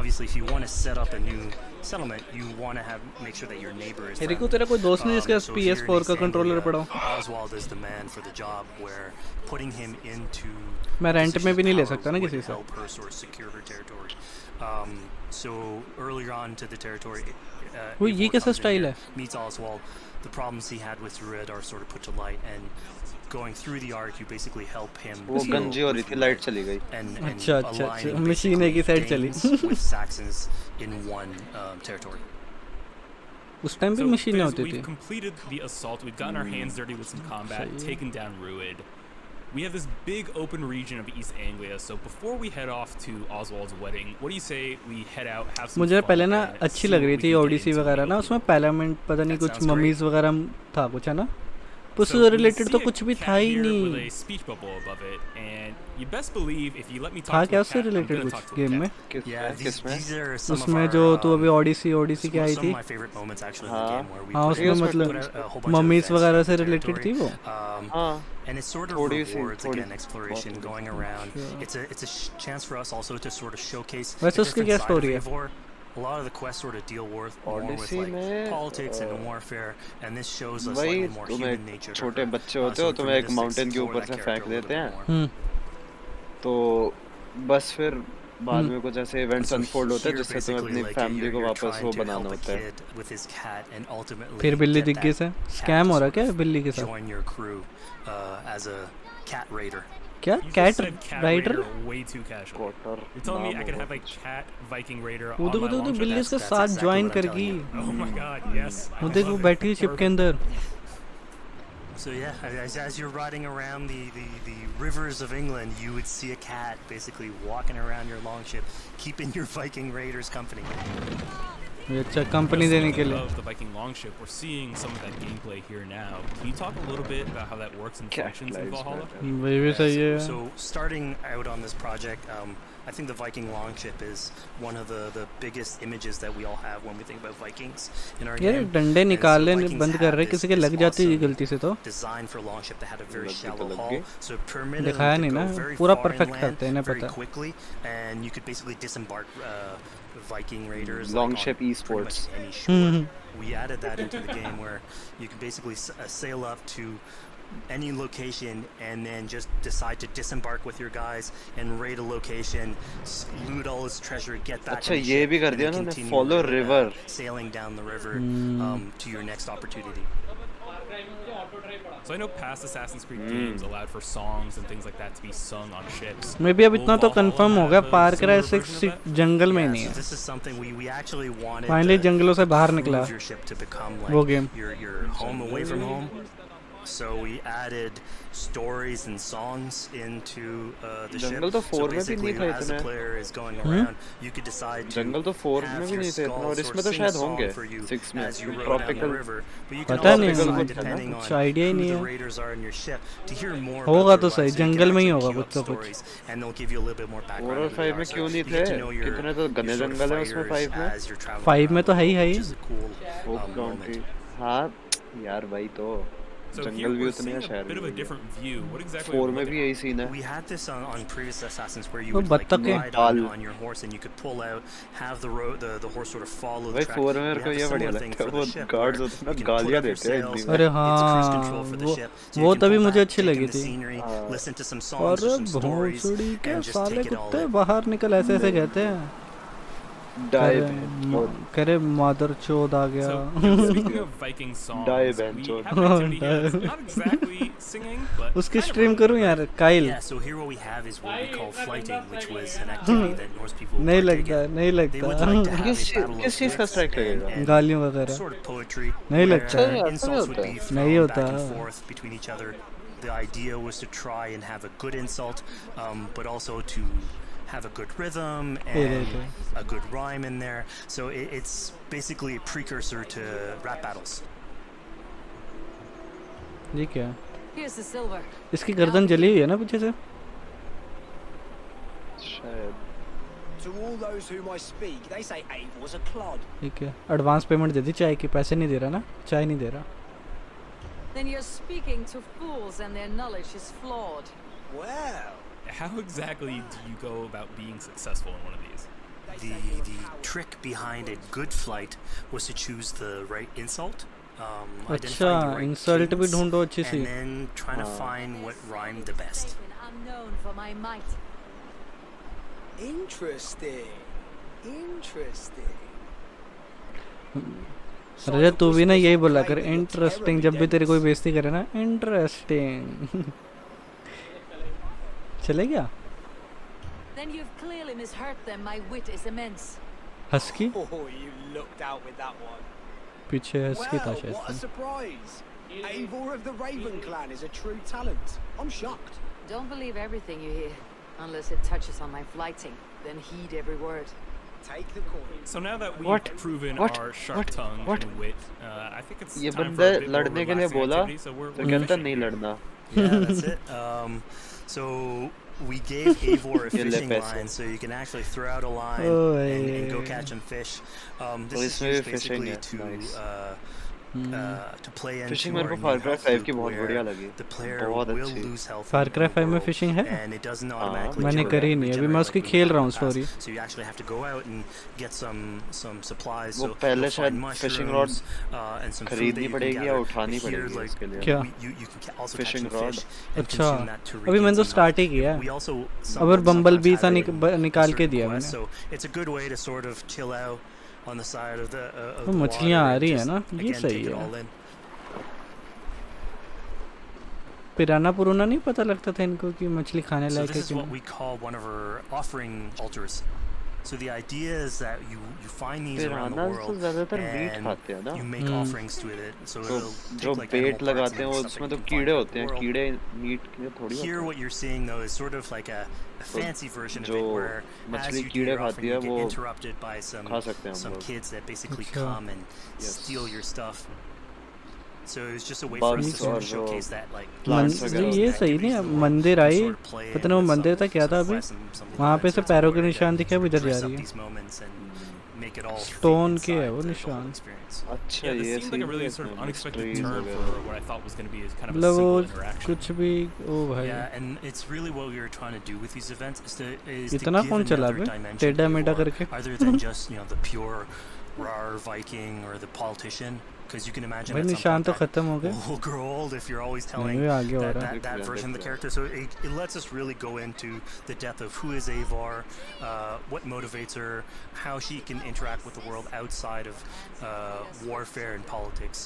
obviously if you want to set up a new settlement, you want to make sure that your neighbor is. रिको तेरा कोई दोस्त नहीं जिसके पास PS4 का कंट्रोलर पड़ा हो? Oswald is the man for the job, where putting him into. मैं rent में भी नहीं ले सकता ना किसी से। So earlier on to the territory, वो ये कैसा स्टाइल है? Meets Oswald. The problems he had with Druid are sort of put to light, and going through the arc, you basically help him. वो गंजी हो रही थी, लाइट चली गई। अच्छा अच्छा अच्छा, मशीन एक ही साइड चली। With Saxons in one territory. उस टाइम भी मशीनें होती थी। We've completed the assault. We've gotten our hands dirty with some combat, taken down Ruid. We have this big open region of East Anglia, so before we head off to Oswald's wedding, what do you say we head out, have some मुझे fun, पहले ना अच्छी लग रही थी ओडिसी वगैरह ना, उसमें पार्लियामेंट पता नहीं कुछ ममीज वगैरह था कुछ है ना, उससे रिलेटेड तो कुछ भी था ही नहीं। था क्या उससे रिलेटेड कुछ गेम में? उसमें जो तू अभी ओडिसी की आई थी, हाँ उसमें मतलब ममीज वगैरह से रिलेटेड थी वो। And it's sort of rewards again exploration going around. It's a chance for us also to sort of showcase the different side of Eivor. A lot of the quests sort of deal more with like politics and warfare, and this shows us like more human nature. छोटे बच्चे होते हो, तुम्हें एक mountain के ऊपर से फेंक देते हैं, तो बस फिर बाद में कुछ ऐसे इवेंट्स अनफोल्ड होते हैं जिससे तुम्हें अपनी फैमिली को वापस वो बनाना होता है। फिर बिल्ली दिख गई से स्कैम हो रहा क्या बिल्ली के साथ? As a cat raider. क्या cat rider? Way too casual. You're telling me I could have a cat Viking raider on my launcher? वो तो बिल्ली इसके साथ ज्वाइन कर गई। Oh my god, yes. वो देख वो बैठी है शिप के अंदर। So yeah, as you're riding around the rivers of England, you would see a cat basically walking around your longship, keeping your Viking raiders company. अच्छा कंपनी देने के लिए। Of the Viking longship, we're seeing some of that gameplay here now. Can you talk a little bit about how that works and functions in Valhalla? वही भी सही है। So starting out on this project, I think the Viking longship is one of the biggest images that we all have when we think about Vikings in our game. यार डंडे निकालने बंद कर रहे, किसी के लग जाती है गलती से तो। Designed for longship that had a very shallow hull, so it permitted दिखाया नहीं ना, पूरा परफेक्ट करते हैं ना पता। Very quickly, and you could basically disembark Viking raiders. Longship esports. We added that into the game where you can basically sail up to any location and then just decide to disembark with your guys and raid a location, loot all its treasure, get back. अच्छा ये भी कर दिया ना, follow river. Sailing down the river to your next opportunity. So I know past Assassin's Creed games allowed for songs and things like that to be sung on ships. मैं भी अब इतना तो कंफर्म हो गया, फार क्राई 6 जंगल में नहीं है। This is something we actually wanted. Finally जंगलों से बाहर निकला वो game. Your home away from home. So we added stories and songs into the ship. जंगल तो 4 में भी नहीं थे as the player is going around, you could decide to जंगल तो 4 में भी नहीं थे, और इसमें तो शायद होंगे 6 में ट्रॉपिकल। पता नहीं कुछ आइडिया ही नहीं है। होगा तो सही, जंगल में ही होगा कुछ तो कुछ। 4 और 5 में क्यों नहीं थे? कितने तो घने जंगल है उसमें 5 में। 5 में तो है ही। हाँ यार भाई तो जंगल भी उतने हैं शहर bit of a different view. What exactly? 4 में भी यही सीन है. We had this on previous Assassins where you would like ride on your horse and you could pull out, have the horse sort of follow the track. 4 में मेरे को ये बढ़िया लगता है वो guards होते हैं ना गालियाँ देते हैं इतनी. अरे हाँ वो तभी मुझे अच्छी लगी थी. और भोंसड़ी के साले कुत्ते बाहर निकल ऐसे ऐसे कहते हैं. करे मादर चोद आ गया. उसकी स्ट्रीम करूं यार काइल. नहीं लगता किस चीज का स्ट्राइक लगेगा. गालियों वगैरह नहीं लगता. नहीं होता. The idea was to try and have a good insult, but also to have a good rhythm and a good rhyme in there. So it's basically a precursor to rap battles. ये क्या? Here's the silver. इसकी गर्दन जली हुई है ना पीछे से? शायद. To all those whom I speak, they say Eivor's a clod. ठीक है. एडवांस पेमेंट दे दी चाय की. पैसे नहीं दे रहा ना. चाय नहीं दे रहा. Then you're speaking to fools and their knowledge is flawed. Well, how exactly do you go about being successful in one of these? The trick behind a good flight was to choose the right insult. अच्छा insult भी ढूंढो अच्छी सी. And then trying to find what rhymed the best. I'm known for my might. Interesting. रजत तू भी ना यही बोला कर इंटरेस्टिंग जब भी तेरी कोई बेइज्जती करे ना. इंटरेस्टिंग चले गया. Then you've clearly misheard them. My wit is immense. Husky. Oh, you looked out with that one. पीछे हस्की था शायद. What a surprise! Eivor of the Raven clan is a true talent. I'm shocked. Don't believe everything you hear, unless it touches on my flighting. Then heed every word. Take the coin. So now that we've proven our sharp tongue and wit, I think it's ये time बंदा for a bit more लड़ने के लिए बोला तो कहता नहीं लड़ना. Yeah, that's it. So we gave Eivor a fishing line, so you can actually throw out a line and go catch some fish. This is used basically to play into fishing मेरे को फार cry 5 की बहुत बढ़िया लगी. बहुत अच्छी. फार cry 5 में fishing है? मैंने करी नहीं अभी. मैं उसकी खेल रहा हूँ स्टोरी. वो पहले शायद फिशिंग रॉड खरीदनी पड़ेगी या उठानी पड़ेगी इसके लिए. क्या? Fishing rod. अच्छा अभी मैंने तो स्टार्ट ही किया. अब बम्बल बी सा निकाल के दिया मैंने. On the side of the मछलियाँ आ रही है ना. ये सही है. पिराना पुराना नहीं पता लगता था इनको कि मछली खाने लायक है. So this is what we call one of our offering altars. So the idea is that you find these around the world and you make offerings to it. So जो बेट लगाते हैं उसमें तो कीड़े होते हैं. कीड़े मीट के थोड़ी. Here what you're seeing though is sort of like a fancy version of it where मछली कीड़े खाती है वो interrupted by some kids that basically come and steal your stuff. So it's just a way for us to sort of showcase that like ये सही नहीं. मंदिर आई पता नहीं वो मंदिर था क्या था अभी. वहाँ पे से पैरों के निशान दिखे. अब इधर जा रही है. स्टोन के है वो निशान. अच्छा ये मतलब वो कुछ भी. ओ भाई इतना कौन चला बे टेढ़ा मेढ़ा करके. Rar Viking or the politician, because you can imagine that something will grow old if you're always telling that version of the character. So it lets us really go into the depth of who is Eivor, what motivates her, how she can interact with the world outside of warfare and politics.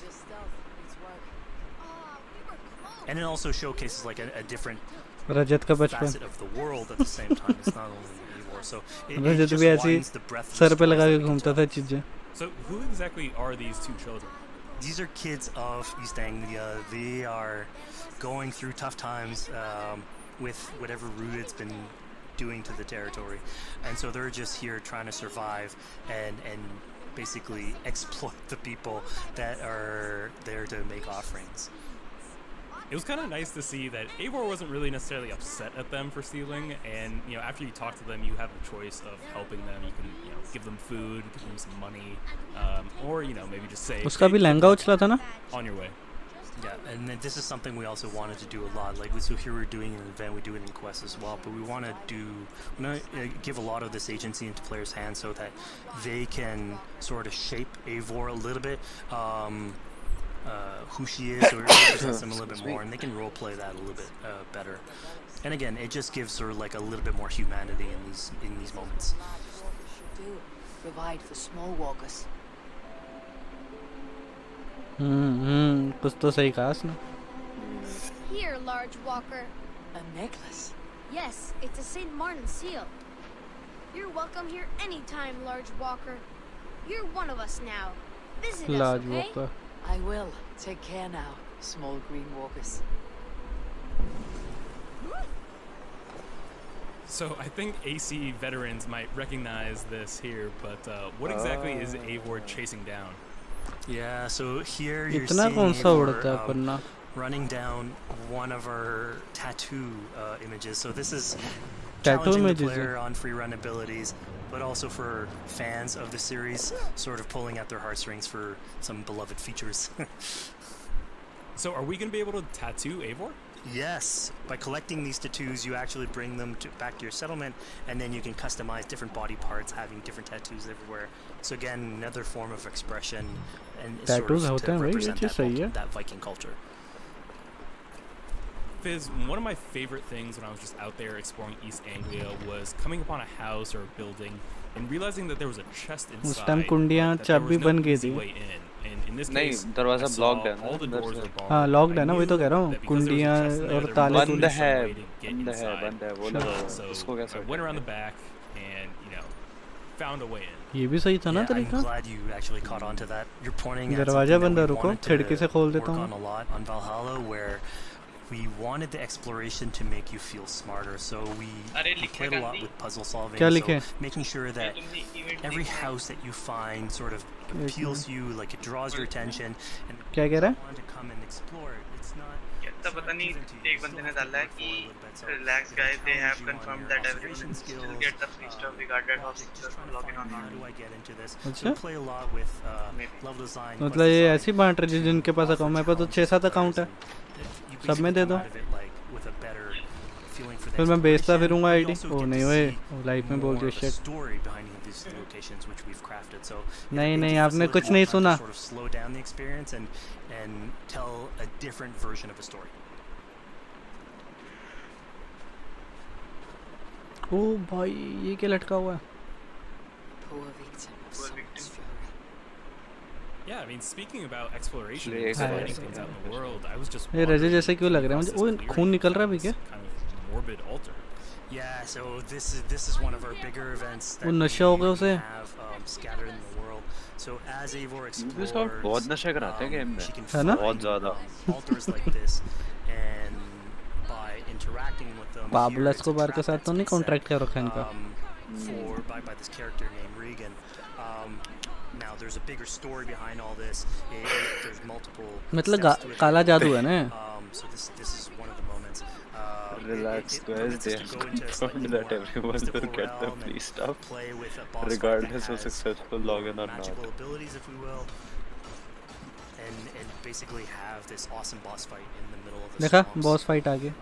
And it also showcases like a different facet of the world at the same time. It's not only Eivor. So it just widens the breadth of the story. So who exactly are these two children? These are kids of East Anglia. They are going through tough times with whatever Rued's been doing to the territory. And so they're just here trying to survive and basically exploit the people that are there to make offerings. It was kind of nice to see that Eivor wasn't really necessarily upset at them for stealing, and after you talk to them, you have the choice of helping them. You can give them food, give them some money, or maybe just say. उसका भी लहंगा उछला था ना? On your way. Yeah, and this is something we also wanted to do a lot. Like, so here we're doing an event, we do it in Quest as well, but we want to give a lot of this agency into players' hands so that they can sort of shape Eivor a little bit, who she is, or represents them a little bit more, and they can role play that a little bit better. And again, it just gives her like a little bit more humanity in these moments. Do provide for small walkers. कुछ तो सही कहा उसने. Here, large walker. A necklace. Yes, it's a St. Martin seal. You're welcome here anytime, large walker. You're one of us now. Visit large us, okay? walker. I will. Take care now, small green walkers. So I think AC veterans might recognize this here, but what exactly is Eivor chasing down? Yeah, so here you're seeing Eivor running down one of our tattoo images. So this is challenging the player on free run abilities, but also for fans of the series, sort of pulling at their heartstrings for some beloved features. So are we going to be able to tattoo Eivor? Yes, by collecting these tattoos, you actually bring them back to your settlement, and then you can customize different body parts, having different tattoos everywhere. So again, another form of expression, and tattoos sort of to represent that Viking culture. Fizz, one of my favorite things when I was just out there exploring East Anglia was coming upon a house or a building and realizing that there was a chest inside. उस time कुंडियाँ चाबी बन गई थी. नहीं, दरवाजा blocked है ना. हाँ, लॉक्ड है ना, वही तो कह रहा हूँ. कुंडियाँ और ताले बंद है, वो लगा. उसको कैसे? Went around the back and found a way in. ये भी सही था ना तरीका. I'm glad you actually caught on to that. You're pointing at दरवाजा बंद है, रुको, खिड़की से खोल देता हूँ. On a lot on Valhalla where we wanted the exploration to make you feel smarter, so we played a lot with puzzle solving. So making sure that every house that you find sort of appeals to you, like it draws your attention, and क्या कह रहा है? want to come and explore it. It's not. तो पता नहीं एक बंदे ने डाला है कि relax guys, they have confirmed that everyone will get the free stuff regardless of successful login or not. Do I get into this? So play a lot with level design. मतलब ये ऐसी बांट रही है जिनके पास अकाउंट, मेरे पास तो 6-7 account है, सब में दे दो. फिर मैं बेचता फिरूंगा आईडी. ओ नहीं ओए, लाइफ में बोल दिया शिट. नहीं आपने कुछ नहीं सुना. ओ भाई ये क्या लटका हुआ है? Yeah, I mean, speaking about exploration and finding things out in the world, I was just. ये रजे जैसे क्यों लग रहा है मुझे? ओह खून निकल रहा है भी क्या? Kind of morbid altar. Yeah, so this is one of our bigger events that वो नशा हो गया उसे. Scattered in the world. So as Eivor explores, Ubisoft बहुत नशा कराते हैं गेम में. है ना? बहुत ज़्यादा. Altars like this, and by interacting with them. Pablo Escobar के साथ तो नहीं कॉन्ट्रैक्ट कर रखा इनका. By this character named Regan. Now there's a bigger story behind all this. There's multiple. मतलब काला जादू है ना? So this is one of the moments. Relax, guys. They have confirmed that everyone will get the free stuff, regardless of successful login or not. Abilities, if we will, and basically have this awesome boss fight in the middle of the. देखा boss fight आ गया.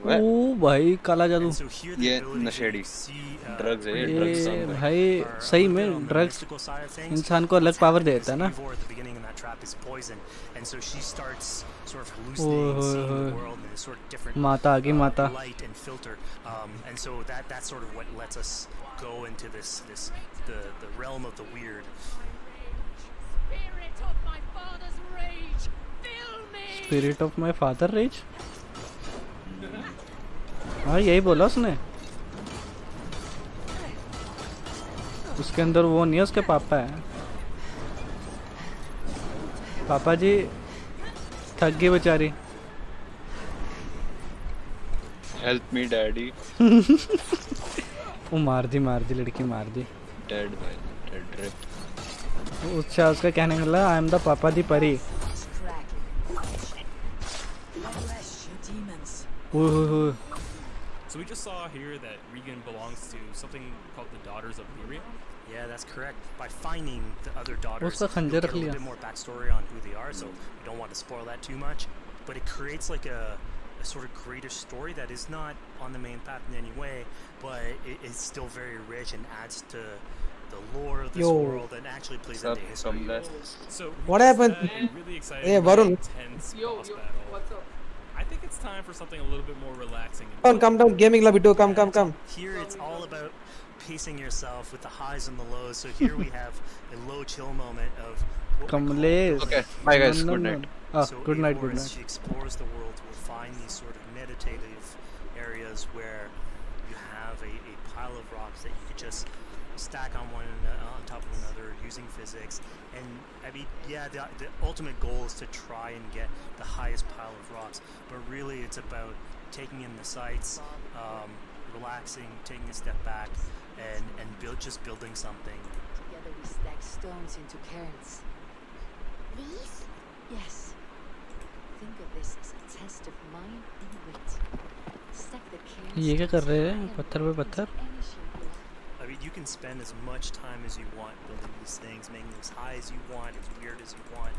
ओ भाई काला जादू. ये नशेड़ी drugs है. ये भाई सही में ड्रग्स इंसान को अलग पावर देता है ना. माता आ गई माता. Spirit of my father rage. हाँ यही बोला उसने. उसके अंदर वो नहीं है, उसके पापा है. पापा जी थक गई बेचारी. Help me daddy. वो मार दी लड़की मार दी. Dead rib. अच्छा उसका कहने वाला आई एम द पापा दी परी. So we just saw here that Regan belongs to something called the Daughters of Lyria. Yeah, that's correct. By finding the other daughters, उसका you'll खंजर get रख a little लिया. bit more backstory on who they are, so we don't want to spoil that too much. But it creates like a sort of greater story that is not on the main path in any way, but it is still very rich and adds to the lore of this world and actually plays into history. So what happened? Really excited. Hey, Varun. Intense boss battle. What's up? I think it's time for something a little bit more relaxing. Come down, gaming labito, come. Here it's all about pacing yourself with the highs and the lows. So here we have a low chill moment of Kamlesh. Okay, bye guys, good night. So good night, Eivor, good as night. she explores the world, will find these sort of meditative areas where you have a pile of rocks that you could just stack on on top of another using physics. And I mean, yeah, the ultimate goal is to try and get the highest pile of rocks, but really it's about taking in the sights, relaxing, taking a step back, and just building something. Together we stack stones into cairns. These? Yes. Think of this as a test of mind and wit. Stack the cairns. ये क्या कर रहे हैं? पत्थर पे पत्थर? I mean, you can spend as much time as you want building these things, making them as high as you want, as weird as you want.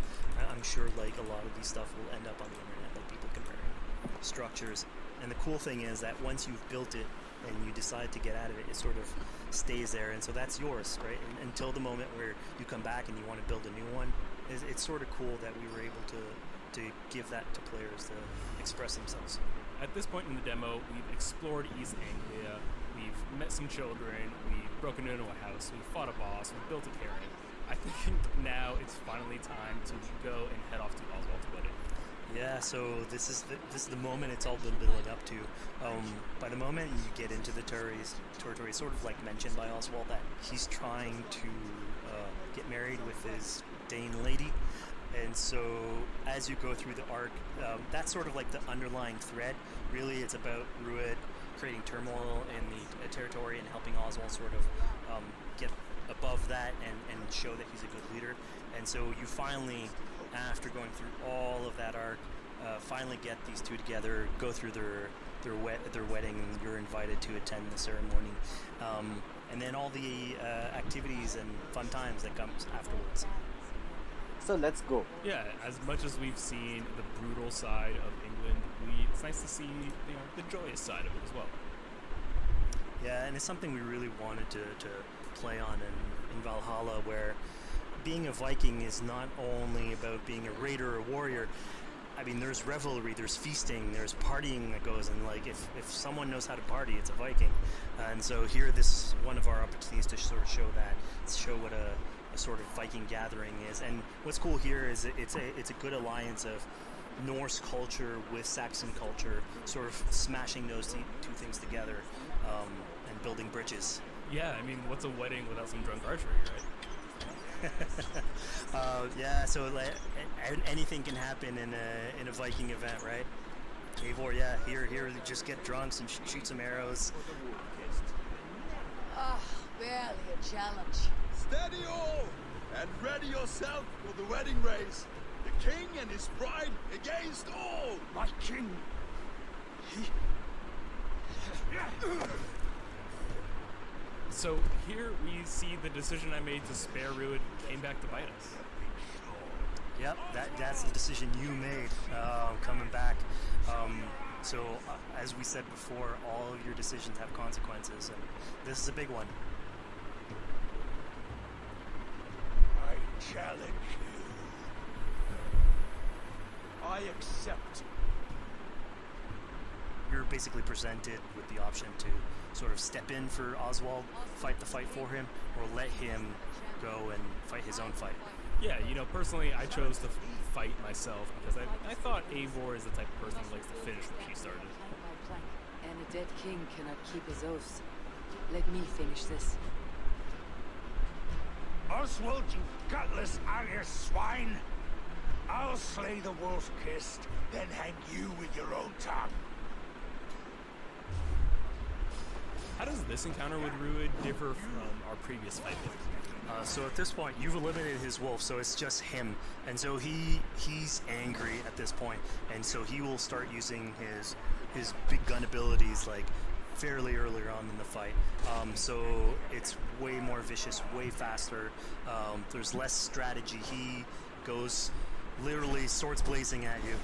I'm sure like a lot of these stuff will end up on the internet, like people comparing structures. And the cool thing is that once you've built it and you decide to get out of it, it sort of stays there, and so that's yours, right? And until the moment where you come back and you want to build a new one, it's sort of cool that we were able to give that to players to express themselves. At this point in the demo, we've explored East Anglia, we've met some children, we've broken into a house, we've fought a boss, we've built a cairn. I think now it's finally time to go and head off to Oswald's wedding. Yeah, so this is the moment it's all been building up to. By the moment you get into the territory, sort of like mentioned by Oswald that he's trying to get married with his Dane lady. And so as you go through the arc, that's sort of like the underlying thread. Really, it's about Rued creating turmoil in the territory and helping Oswald sort of get above that and show that he's a good leader. And so you finally, after going through all of that arc, finally get these two together, go through their wedding, and you're invited to attend the ceremony. And then all the activities and fun times that comes afterwards. So let's go. Yeah, as much as we've seen the brutal side of England, it's nice to see the joyous side of it as well. Yeah, and it's something we really wanted to play on in Valhalla, where being a Viking is not only about being a raider or a warrior. I mean, there's revelry, there's feasting, there's partying that goes, and like if someone knows how to party, it's a Viking. And so here, this is one of our opportunities to sort of show what a sort of Viking gathering is. And what's cool here is it's a good alliance of Norse culture with Saxon culture, sort of smashing those two things together and building bridges. Yeah, I mean, what's a wedding without some drunk archery, right? Yeah, so like, anything can happen in a Viking event, right? Eivor, yeah, here, just get drunks and shoot some arrows. Barely a challenge. Steady all, and ready yourself for the wedding race. The king and his bride against all. My king. So here we see the decision I made to spare Rued came back to bite us. Yep, that's the decision you made, coming back. So as we said before, all of your decisions have consequences, and this is a big one. I challenge you. I accept. You're basically presented with the option to sort of step in for Oswald, fight the fight for him, or let him go and fight his own fight. Yeah, personally, I chose to fight myself because I thought Eivor is the type of person who likes to finish what she started. And a dead king cannot keep his oaths. Let me finish this. Oswald, you gutless Irish swine! I'll slay the wolf-kissed, then hang you with your own tongue. How does this encounter with Rued differ from our previous fight with him? So at this point, you've eliminated his wolf, so it's just him. And so he's angry at this point, and so he will start using his big gun abilities like fairly early on in the fight. So it's way more vicious, way faster. There's less strategy. He goes literally swords blazing at you.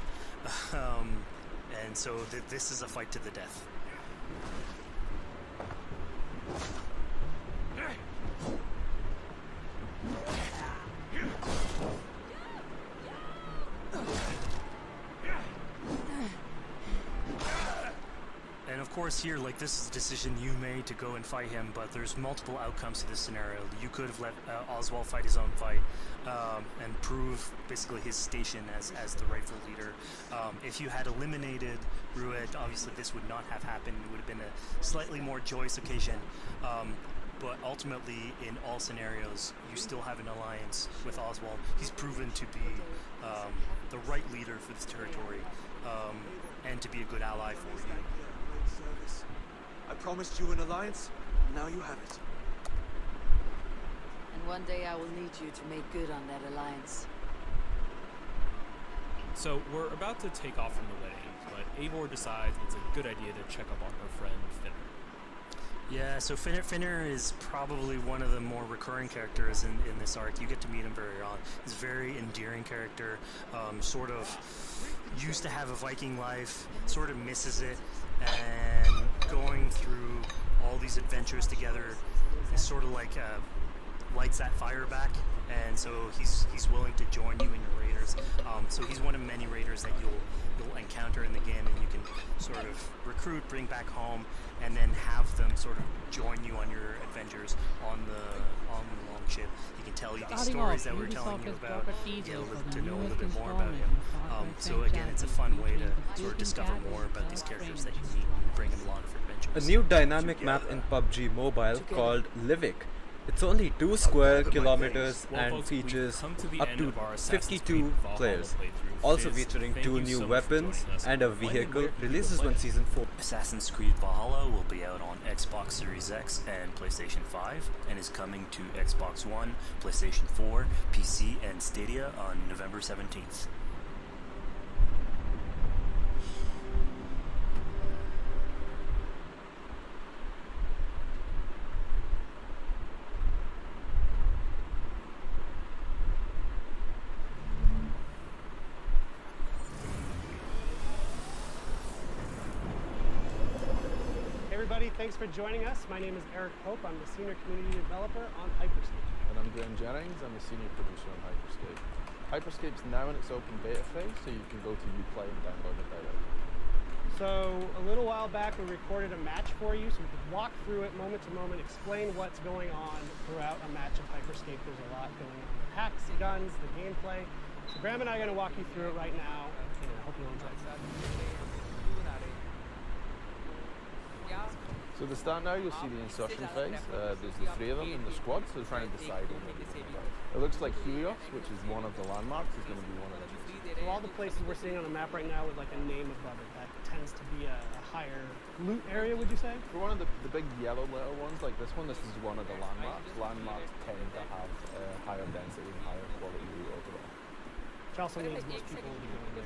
And so this is a fight to the death. And of course here, like, this is a decision you made to go and fight him, but there's multiple outcomes to this scenario. You could have let Oswald fight his own fight and prove basically his station as the rightful leader. If you had eliminated Rued, obviously this would not have happened. It would have been a slightly more joyous occasion. But ultimately, in all scenarios, you still have an alliance with Oswald. He's proven to be the right leader for this territory and to be a good ally for you. I promised you an alliance, now you have it. And one day I will need you to make good on that alliance. So we're about to take off from the wedding, but Eivor decides it's a good idea to check up on her friend Finner. Yeah, so Finner is probably one of the more recurring characters in this arc. You get to meet him very on. He's a very endearing character, sort of used to have a Viking life, sort of misses it, and going through all these adventures together is sort of like lights that fire back, and so he's willing to join you in your raiders. So he's one of many raiders that you'll encounter in the game, and you can sort of recruit, bring back home, and then have them sort of join you on your adventures on the long ship. He can tell you these stories that we're telling you about. You get to know a little bit more about him. So again, it's a fun way to sort of discover more about these characters that you meet and bring them along for adventures. A new dynamic map in PUBG Mobile called Livik. It's only 2 square kilometers and features up to 52 players. Also featuring 2 new weapons and a vehicle. Releases when Season 4. Assassin's Creed Valhalla will be out on Xbox Series X and PlayStation 5 and is coming to Xbox One, PlayStation 4, PC and Stadia on November 17th. Thanks for joining us. My name is Eric Pope. I'm the Senior Community Developer on Hyperscape. And I'm Graham Jennings. I'm the Senior Producer on Hyperscape. Hyperscape's now in its open beta phase, so you can go to Uplay and download it directly. So a little while back we recorded a match for you, so we could walk through it moment to moment, explain what's going on throughout a match of Hyperscape. There's a lot going on. The hacks, the guns, the gameplay. So Graham and I are going to walk you through it right now, and I hope you'll enjoy it. So at the start now, you'll see the insertion phase. There's the 3 of them in the squad, so they're trying to decide on what they're going to do. It looks like Helios, which is one of the landmarks, is going to be one of them. So all the places we're seeing on the map right now with like a name above it, that tends to be a higher loot area, would you say? For one of the big yellow little ones like this one, this is one of the landmarks. Landmarks tend to have higher density and higher quality loot overall. Which also means most people will be going there.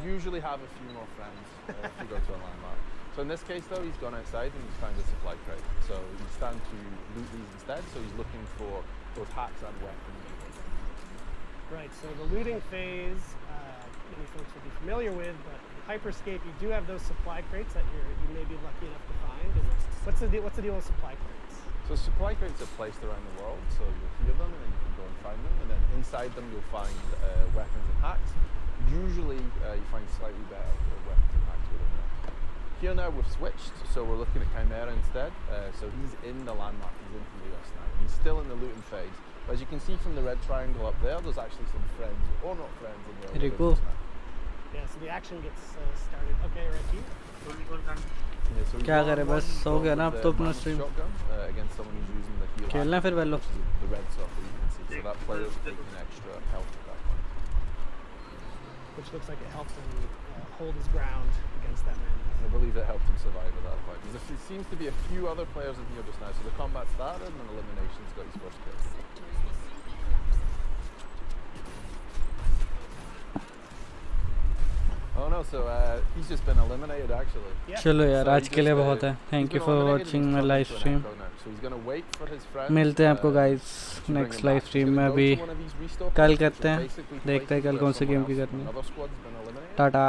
Usually have a few more friends if you go to a landmark. So in this case though, he's gone outside and he's found a supply crate. So he's starting to loot these instead, so he's looking for both hacks and weapons. Right, so the looting phase, many folks will be familiar with, but in Hyperscape you do have those supply crates that you may be lucky enough to find. And what's the deal with supply crates? So supply crates are placed around the world, so you'll hear them and then you can go and find them, and then inside them you'll find weapons and hacks. Usually you find slightly better weapons and hacks within them. Here now we've switched, so we're looking at Chimera instead. So he's in the landmark, he's in Helios now. He's still in the looting phase. But as you can see from the red triangle up there, there's actually some friends, or not friends, in there. Very cool. Yeah, so the action gets started. Okay, right here. Yeah, so क्या करे बस हो गया ना अब तो अपना stream against someone who's using the heal खेलना फिर वेलो the red stuff that you can see, so that player is taking extra health at that point, which looks like it helped him hold his ground against that man. I believe it helped him survive at that point. There seems to be a few other players in here just now, so the combat started and then eliminations got his first kill. Oh no, so he's just been eliminated actually. चलो यार आज के लिए बहुत है. Thank you for watching my live stream. मिलते हैं आपको guys next live stream में. अभी कल करते हैं, देखते हैं कल कौन से गेम की करनी है. Tata.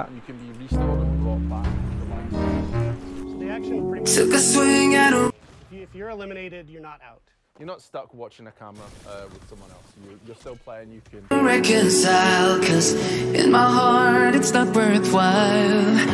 If you're eliminated, you're not out. You're not stuck watching a camera with someone else. You're still playing. You can reconcile, 'cause in my heart it's not worthwhile.